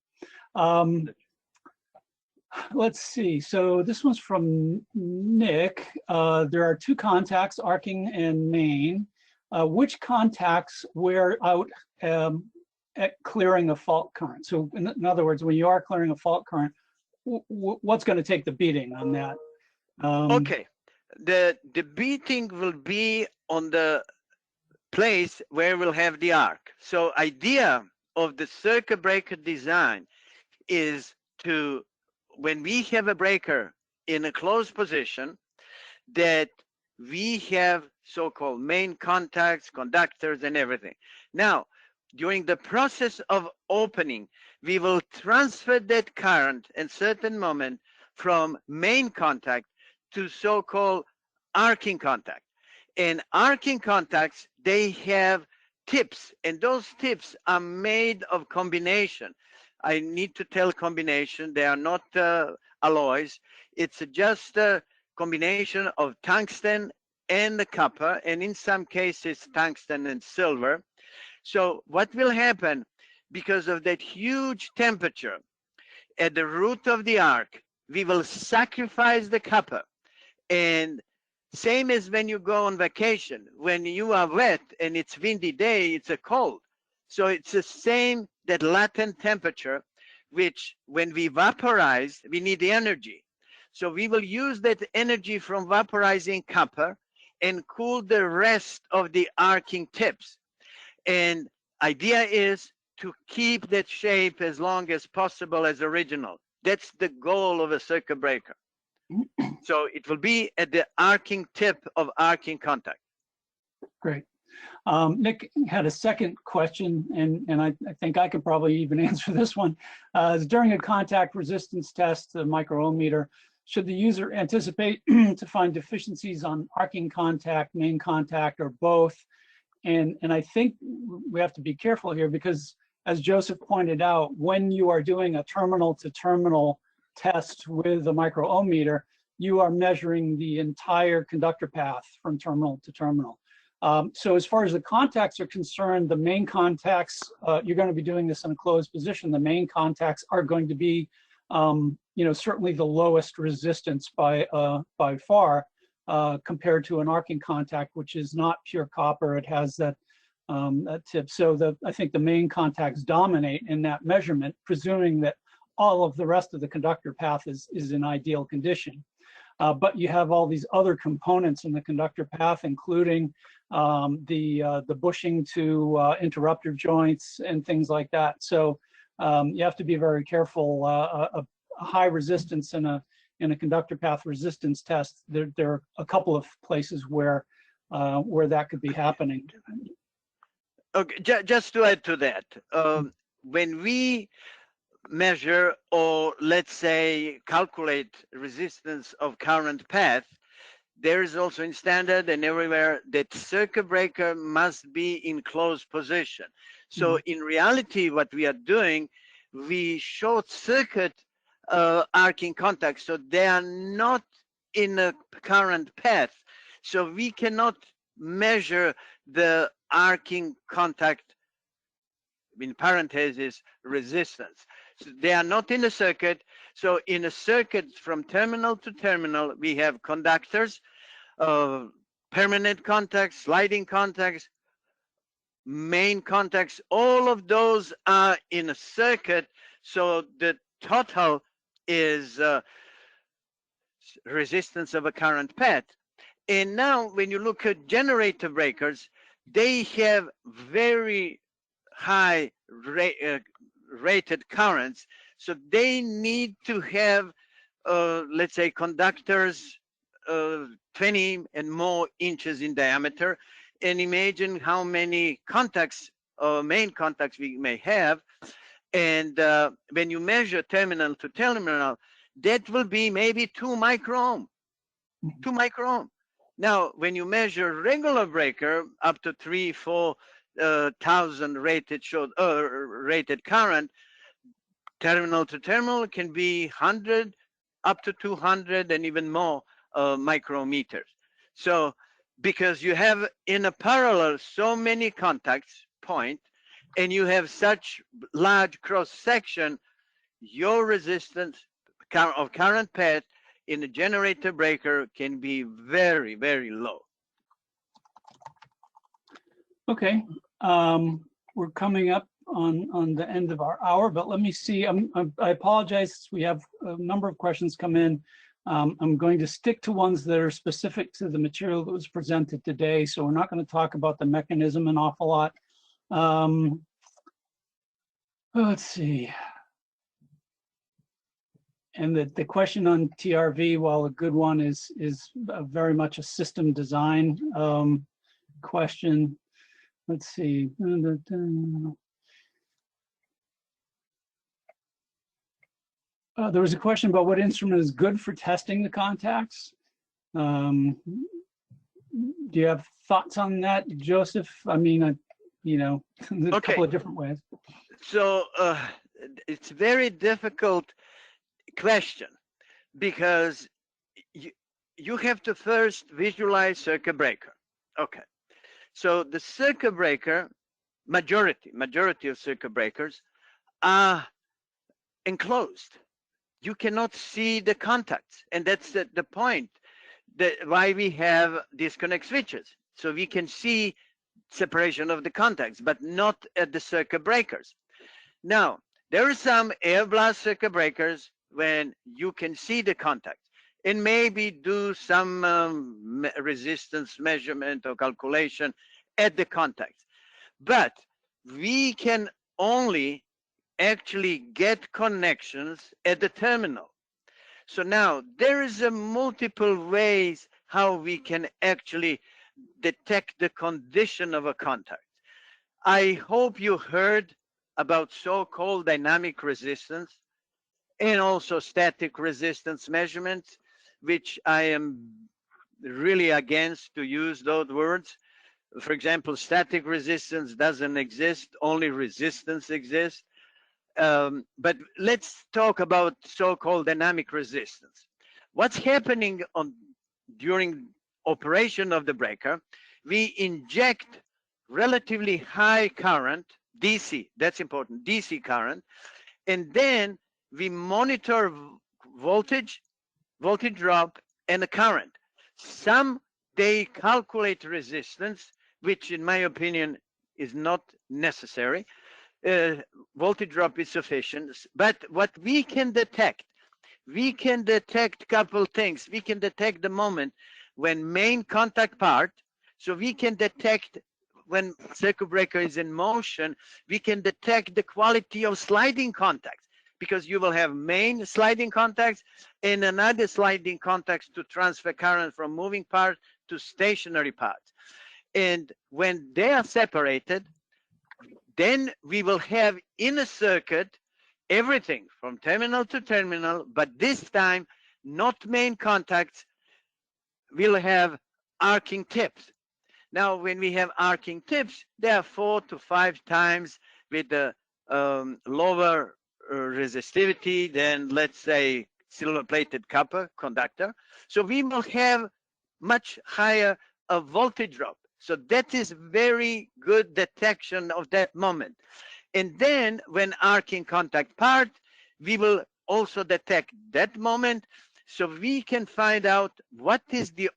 B: Let's see. So this one's from Nick. There are two contacts, arcing and main. Which contacts wear out at clearing a fault current? So in other words, when you are clearing a fault current, what's going to take the beating on that?
C: Okay, the beating will be on the place where we'll have the arc. So idea of the circuit breaker design is to, when we have a breaker in a closed position, that we have so-called main contacts, conductors, and everything. Now, during the process of opening, we will transfer that current at certain moment from main contact to so-called arcing contact. And arcing contacts, they have tips, and those tips are made of combination. I need to tell combination, they are not alloys. It's just a combination of tungsten and the copper, and in some cases, tungsten and silver. So what will happen, because of that huge temperature at the root of the arc, we will sacrifice the copper. And same as when you go on vacation, when you are wet and it's windy day, it's a cold. So it's the same, that latent temperature, which when we vaporize, we need the energy. So we will use that energy from vaporizing copper and cool the rest of the arcing tips. And idea is to keep that shape as long as possible as original. That's the goal of a circuit breaker. So it will be at the arcing tip of arcing contact.
B: Great. Nick had a second question, and I think I could probably even answer this one. During a contact resistance test, the micro-ohm-meter, should the user anticipate to find deficiencies on arcing contact, main contact, or both? And I think we have to be careful here because, as Joseph pointed out, when you are doing a terminal-to-terminal test with a micro-ohm-meter, you are measuring the entire conductor path from terminal to terminal. So as far as the contacts are concerned, the main contacts, you're going to be doing this in a closed position. The main contacts are going to be, certainly the lowest resistance by far compared to an arcing contact, which is not pure copper. It has that that tip. So I think the main contacts dominate in that measurement, presuming that all of the rest of the conductor path is in ideal condition. But you have all these other components in the conductor path, including the bushing to interrupter joints and things like that. So you have to be very careful. A high resistance in a conductor path resistance test, there are a couple of places where that could be happening.
C: Okay, just to add to that, when we measure, or let's say calculate resistance of current path, there is also in standard and everywhere that circuit breaker must be in closed position. So in reality, what we are doing, we short circuit arcing contacts, so they are not in a current path. So we cannot measure the arcing contact, in parentheses, resistance. So they are not in the circuit. So in a circuit from terminal to terminal, we have conductors, permanent contacts, sliding contacts, main contacts. All of those are in a circuit. So the total is resistance of a current path. And now when you look at generator breakers, they have very high rated currents. So they need to have, let's say, conductors 20 and more inches in diameter. And imagine how many contacts, main contacts we may have. And when you measure terminal to terminal, that will be maybe 2 micro-ohm. 2 micro-ohm. Now, when you measure regular breaker up to 3,000-4,000 rated current, terminal to terminal can be 100 up to 200 and even more micrometers. So, because you have in a parallel so many contacts point, and you have such large cross section, your resistance of current path in a generator breaker can be very, very low.
B: Okay, we're coming up on the end of our hour, but let me see. I apologize. We have a number of questions come in. I'm going to stick to ones that are specific to the material that was presented today. So we're not going to talk about the mechanism an awful lot. Let's see. And the question on TRV, while a good one, is very much a system design question. Let's see. There was a question about what instrument is good for testing the contacts. Do you have thoughts on that, Joseph? I mean, you know, there's a couple of different ways.
C: So it's very difficult question, because you have to first visualize circuit breaker. Okay, so the circuit breaker, majority of circuit breakers are enclosed. You cannot see the contacts, and that's the point that why we have disconnect switches, so we can see separation of the contacts, but not at the circuit breakers. Now, there are some air blast circuit breakers when you can see the contacts and maybe do some resistance measurement or calculation at the contacts. But we can only actually get connections at the terminal. So now there is a multiple ways how we can actually detect the condition of a contact. I hope you heard about so-called dynamic resistance and also static resistance measurements, which I am really against to use those words. For example, static resistance doesn't exist, only resistance exists. But let's talk about so-called dynamic resistance. What's happening during operation of the breaker? We inject relatively high current, DC, that's important, DC current, and then we monitor voltage drop, and the current. Some they calculate resistance, which in my opinion is not necessary. Voltage drop is sufficient. But what we can detect couple things. We can detect the moment when main contact part. So we can detect when circuit breaker is in motion, we can detect the quality of sliding contacts, because you will have main sliding contacts and another sliding contacts to transfer current from moving part to stationary parts. And when they are separated, then we will have in a circuit everything from terminal to terminal, but this time not main contacts, will have arcing tips. Now, when we have arcing tips, they are 4 to 5 times with the lower resistivity than, let's say, silver-plated copper conductor. So we will have much higher voltage drop. So that is very good detection of that moment. And then when arcing contact part, we will also detect that moment. So we can find out what is the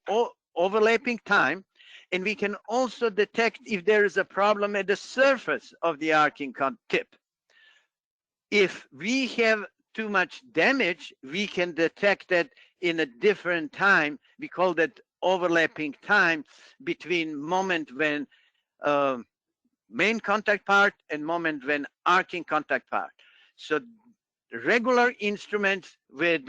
C: overlapping time, and we can also detect if there is a problem at the surface of the arcing tip. If we have too much damage, we can detect that in a different time. We call that overlapping time between moment when main contact part and moment when arcing contact part. So regular instruments with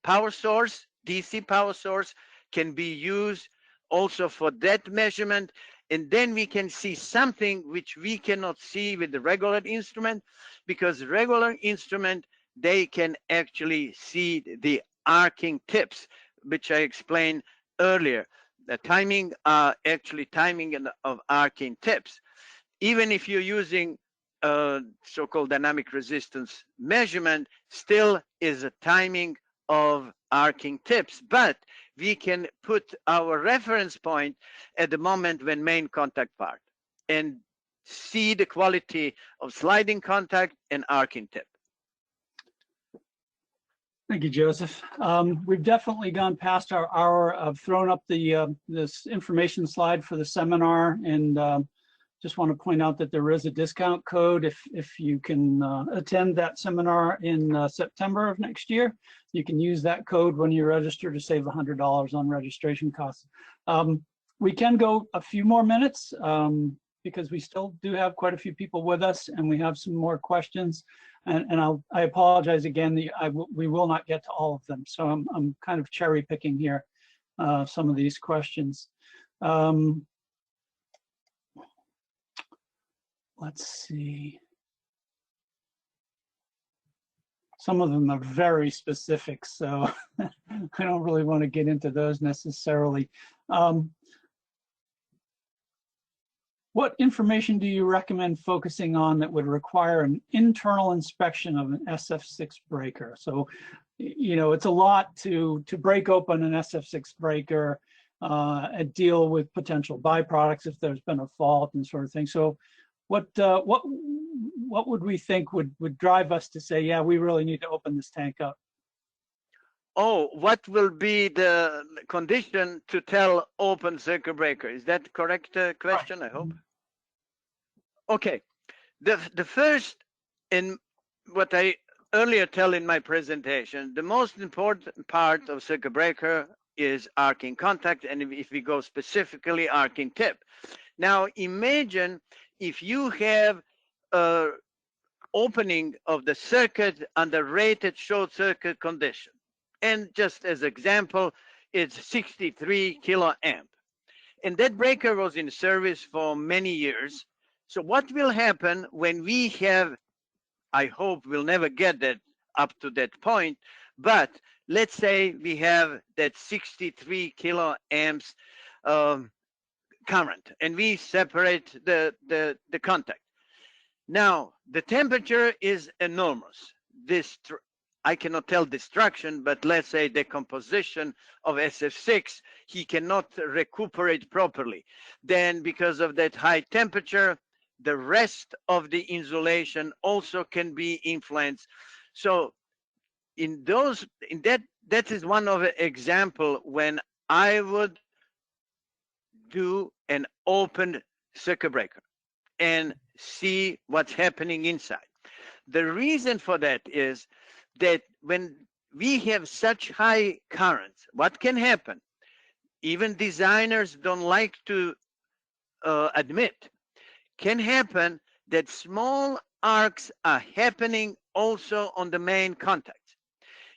C: power source, DC power source, can be used also for that measurement. And then we can see something which we cannot see with the regular instrument, because regular instrument, they can actually see the arcing tips, which I explained earlier. The timing, actually timing of arcing tips. Even if you're using so-called dynamic resistance measurement, still is a timing of arcing tips, but we can put our reference point at the moment when main contact part and see the quality of sliding contact and arcing tip.
B: Thank you, Joseph. We've definitely gone past our hour. I've thrown up the this information slide for the seminar, and just want to point out that there is a discount code if you can attend that seminar in September of next year. You can use that code when you register to save $100 on registration costs. We can go a few more minutes because we still do have quite a few people with us, and we have some more questions. And I apologize again, we will not get to all of them. So I'm kind of cherry picking here some of these questions. Let's see. Some of them are very specific, so I don't really want to get into those necessarily. What information do you recommend focusing on that would require an internal inspection of an SF6 breaker? So, you know, it's a lot to break open an SF6 breaker and deal with potential byproducts if there's been a fault and sort of thing. So what would we think would drive us to say, yeah, we really need to open this tank up?
C: Oh, what will be the condition to tell open circuit breaker? Is that correct question? Right. I hope. Okay, the first, in what I earlier tell in my presentation, the most important part of circuit breaker is arcing contact, and if we go specifically arcing tip. Now imagine if you have a opening of the circuit under rated short circuit condition. And just as example, it's 63 kiloamp. And that breaker was in service for many years. So what will happen when we have, I hope we'll never get that up to that point, but let's say we have that 63 kiloamps current, and we separate the contact. Now, the temperature is enormous. I cannot tell destruction, but let's say decomposition of SF6, he cannot recuperate properly. Then because of that high temperature, the rest of the insulation also can be influenced. So that is one of the example when I would do an open circuit breaker. and see what's happening inside. The reason for that is that when we have such high currents, what can happen? Even designers don't like to admit, can happen that small arcs are happening also on the main contacts.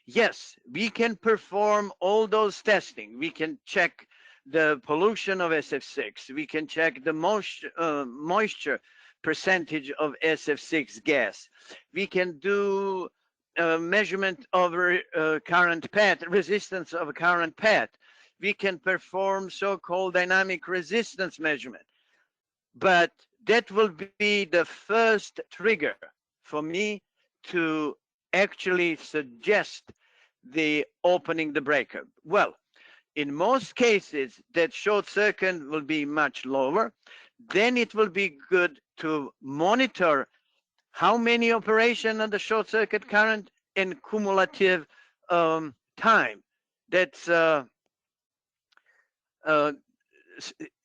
C: Yes, we can perform all those testing. We can check the pollution of SF6. We can check the moisture percentage of SF6 gas. We can do measurement of current path, resistance of a current path. We can perform so-called dynamic resistance measurement. But that will be the first trigger for me to actually suggest the opening the breaker. Well, in most cases, that short circuit will be much lower. Then it will be good to monitor how many operation on the short circuit current and cumulative time. That's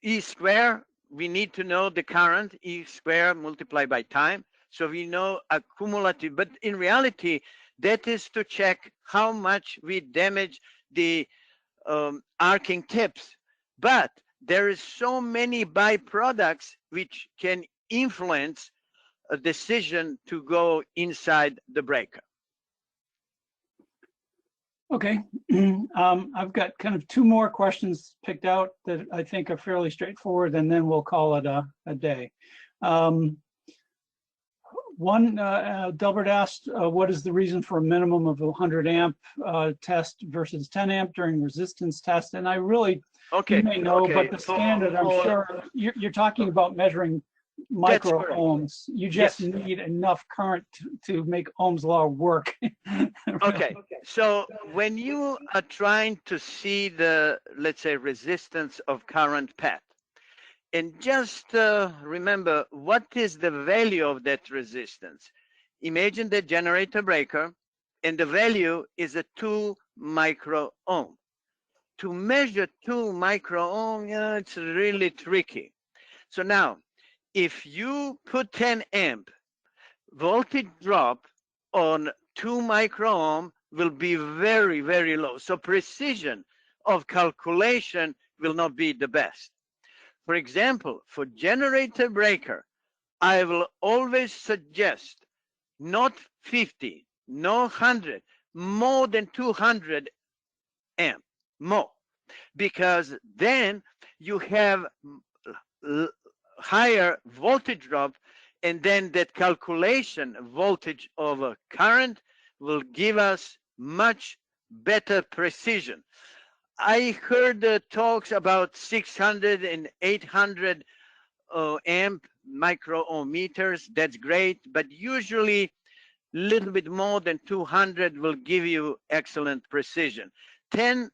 C: E square. We need to know the current, E square multiplied by time. So we know a cumulative, but in reality, that is to check how much we damage the arcing tips. But there is so many byproducts which can influence a decision to go inside the breaker.
B: Okay, I've got kind of two more questions picked out that I think are fairly straightforward, and then we'll call it a day. One, Delbert asked, what is the reason for a minimum of 100 amp test versus 10 amp during resistance test? And I really, you may know, but the standard, I'm sure, you're talking about measuring micro ohms. You just need enough current to make Ohm's law work.
C: Okay, so when you are trying to see the, let's say, resistance of current path, and just remember, what is the value of that resistance? Imagine the generator breaker, and the value is a 2 micro ohm. To measure 2 micro ohm, yeah, it's really tricky. So now, if you put 10 amp, voltage drop on 2 micro ohm will be very, very low. So precision of calculation will not be the best. For example, for generator breaker, I will always suggest not 50, no 100, more than 200 amp, more, because then you have higher voltage drop, and then that calculation voltage over current will give us much better precision. I heard talks about 600 and 800 amp micro ohm meters. That's great, but usually a little bit more than 200 will give you excellent precision. 10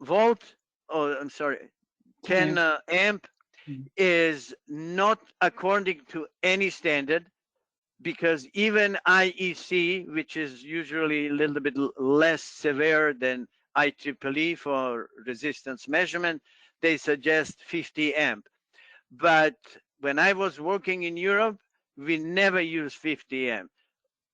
C: volt, oh, I'm sorry, 10 amp is not according to any standard, because even IEC, which is usually a little bit less severe than IEEE for resistance measurement, they suggest 50 amp. But when I was working in Europe, we never use 50 amp,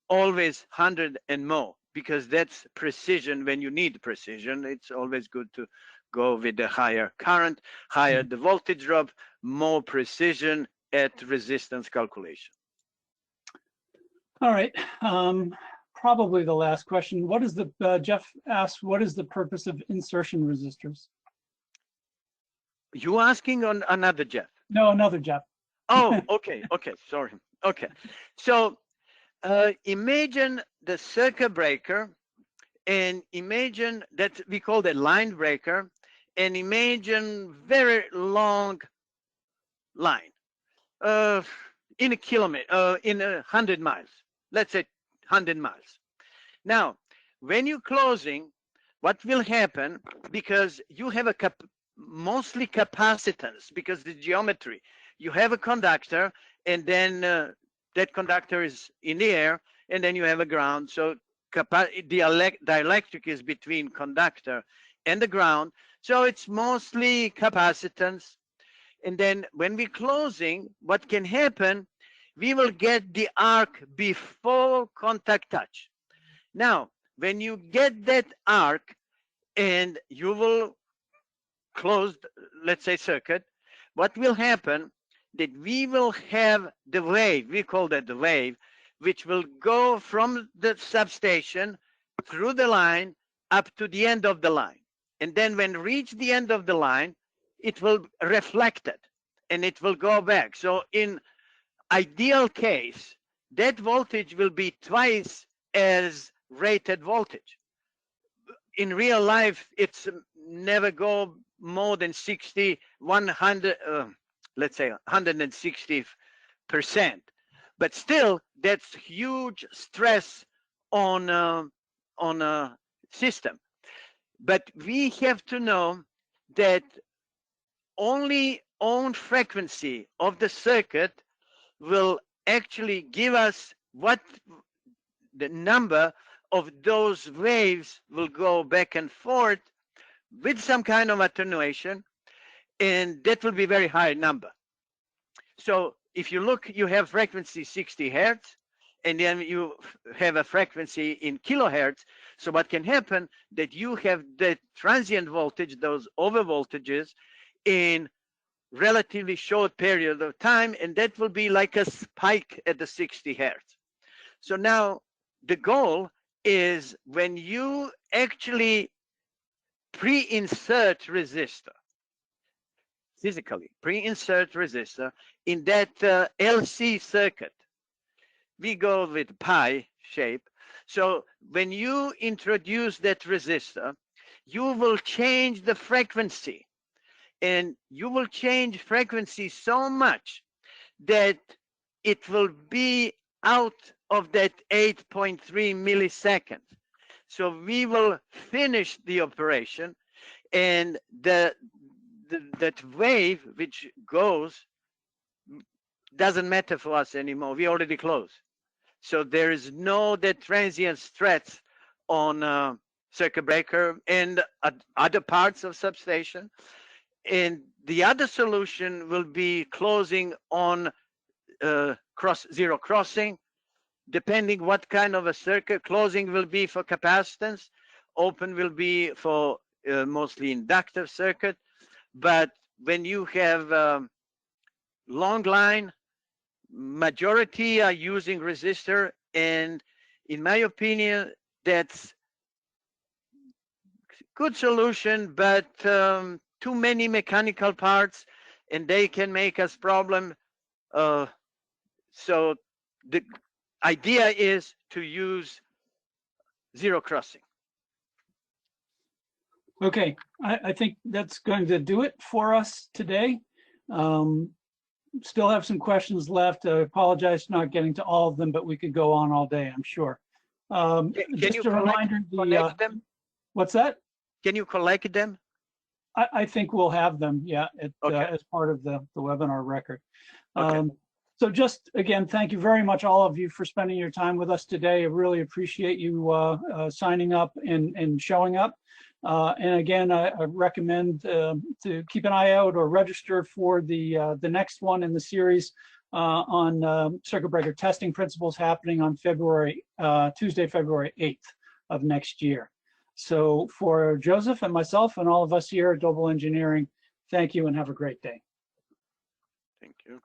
C: always 100 and more, because that's precision. When you need precision, it's always good to go with the higher current, higher the voltage drop, more precision at resistance calculation.
B: All right, probably the last question. What is the, Jeff asked, what is the purpose of insertion resistors?
C: You asking on another Jeff?
B: No, another Jeff.
C: Oh, okay, sorry. Okay, so imagine the circuit breaker, and imagine that we call that line breaker, and imagine very long line in a kilometer, in 100 miles, let's say 100 miles. Now, when you're closing, what will happen, because you have a mostly capacitance, because the geometry, you have a conductor, and then that conductor is in the air, and then you have a ground. So the dielectric is between conductor and the ground. So it's mostly capacitance. And then when we're closing, what can happen, we will get the arc before contact touch. Now, when you get that arc and you will close, let's say, circuit, what will happen that we will have the wave, we call that the wave, which will go from the substation through the line up to the end of the line. And then when reach the end of the line, it will reflect it and it will go back. So in ideal case, that voltage will be twice as rated voltage. In real life, it's never go more than 60, 100, let's say 160%. But still, that's huge stress on a system. But we have to know that only own frequency of the circuit will actually give us what the number of those waves will go back and forth with some kind of attenuation, and that will be very high number. So if you look, you have frequency 60 hertz, and then you have a frequency in kilohertz. So what can happen that you have the transient voltage, those over voltages, in relatively short period of time, and that will be like a spike at the 60 hertz. So now the goal is when you actually pre-insert resistor, physically pre-insert resistor in that LC circuit, we go with pi shape. So when you introduce that resistor, you will change the frequency, and you will change frequency so much that it will be out of that 8.3 milliseconds. So we will finish the operation, and that wave which goes doesn't matter for us anymore. We already closed. So there is no that transient stress on circuit breaker and other parts of substation. And the other solution will be closing on zero crossing, depending what kind of a circuit. Closing will be for capacitance, open will be for mostly inductive circuit. But when you have long line, majority are using resistor, and in my opinion, that's good solution, but too many mechanical parts, and they can make us problem. So the idea is to use zero crossing.
B: Okay, I think that's going to do it for us today. Still have some questions left. I apologize for not getting to all of them, but we could go on all day, I'm sure. Just a reminder,
C: them?
B: What's that?
C: Can you collect them?
B: I think we'll have them, yeah,
C: Okay.
B: as part of the webinar record.
C: Okay.
B: So just again, thank you very much, all of you, for spending your time with us today. I really appreciate you signing up and showing up. And again, I recommend to keep an eye out or register for the next one in the series on circuit breaker testing principles, happening on Tuesday, February 8th of next year. So for Joseph and myself and all of us here at Doble Engineering, thank you and have a great day.
C: Thank you.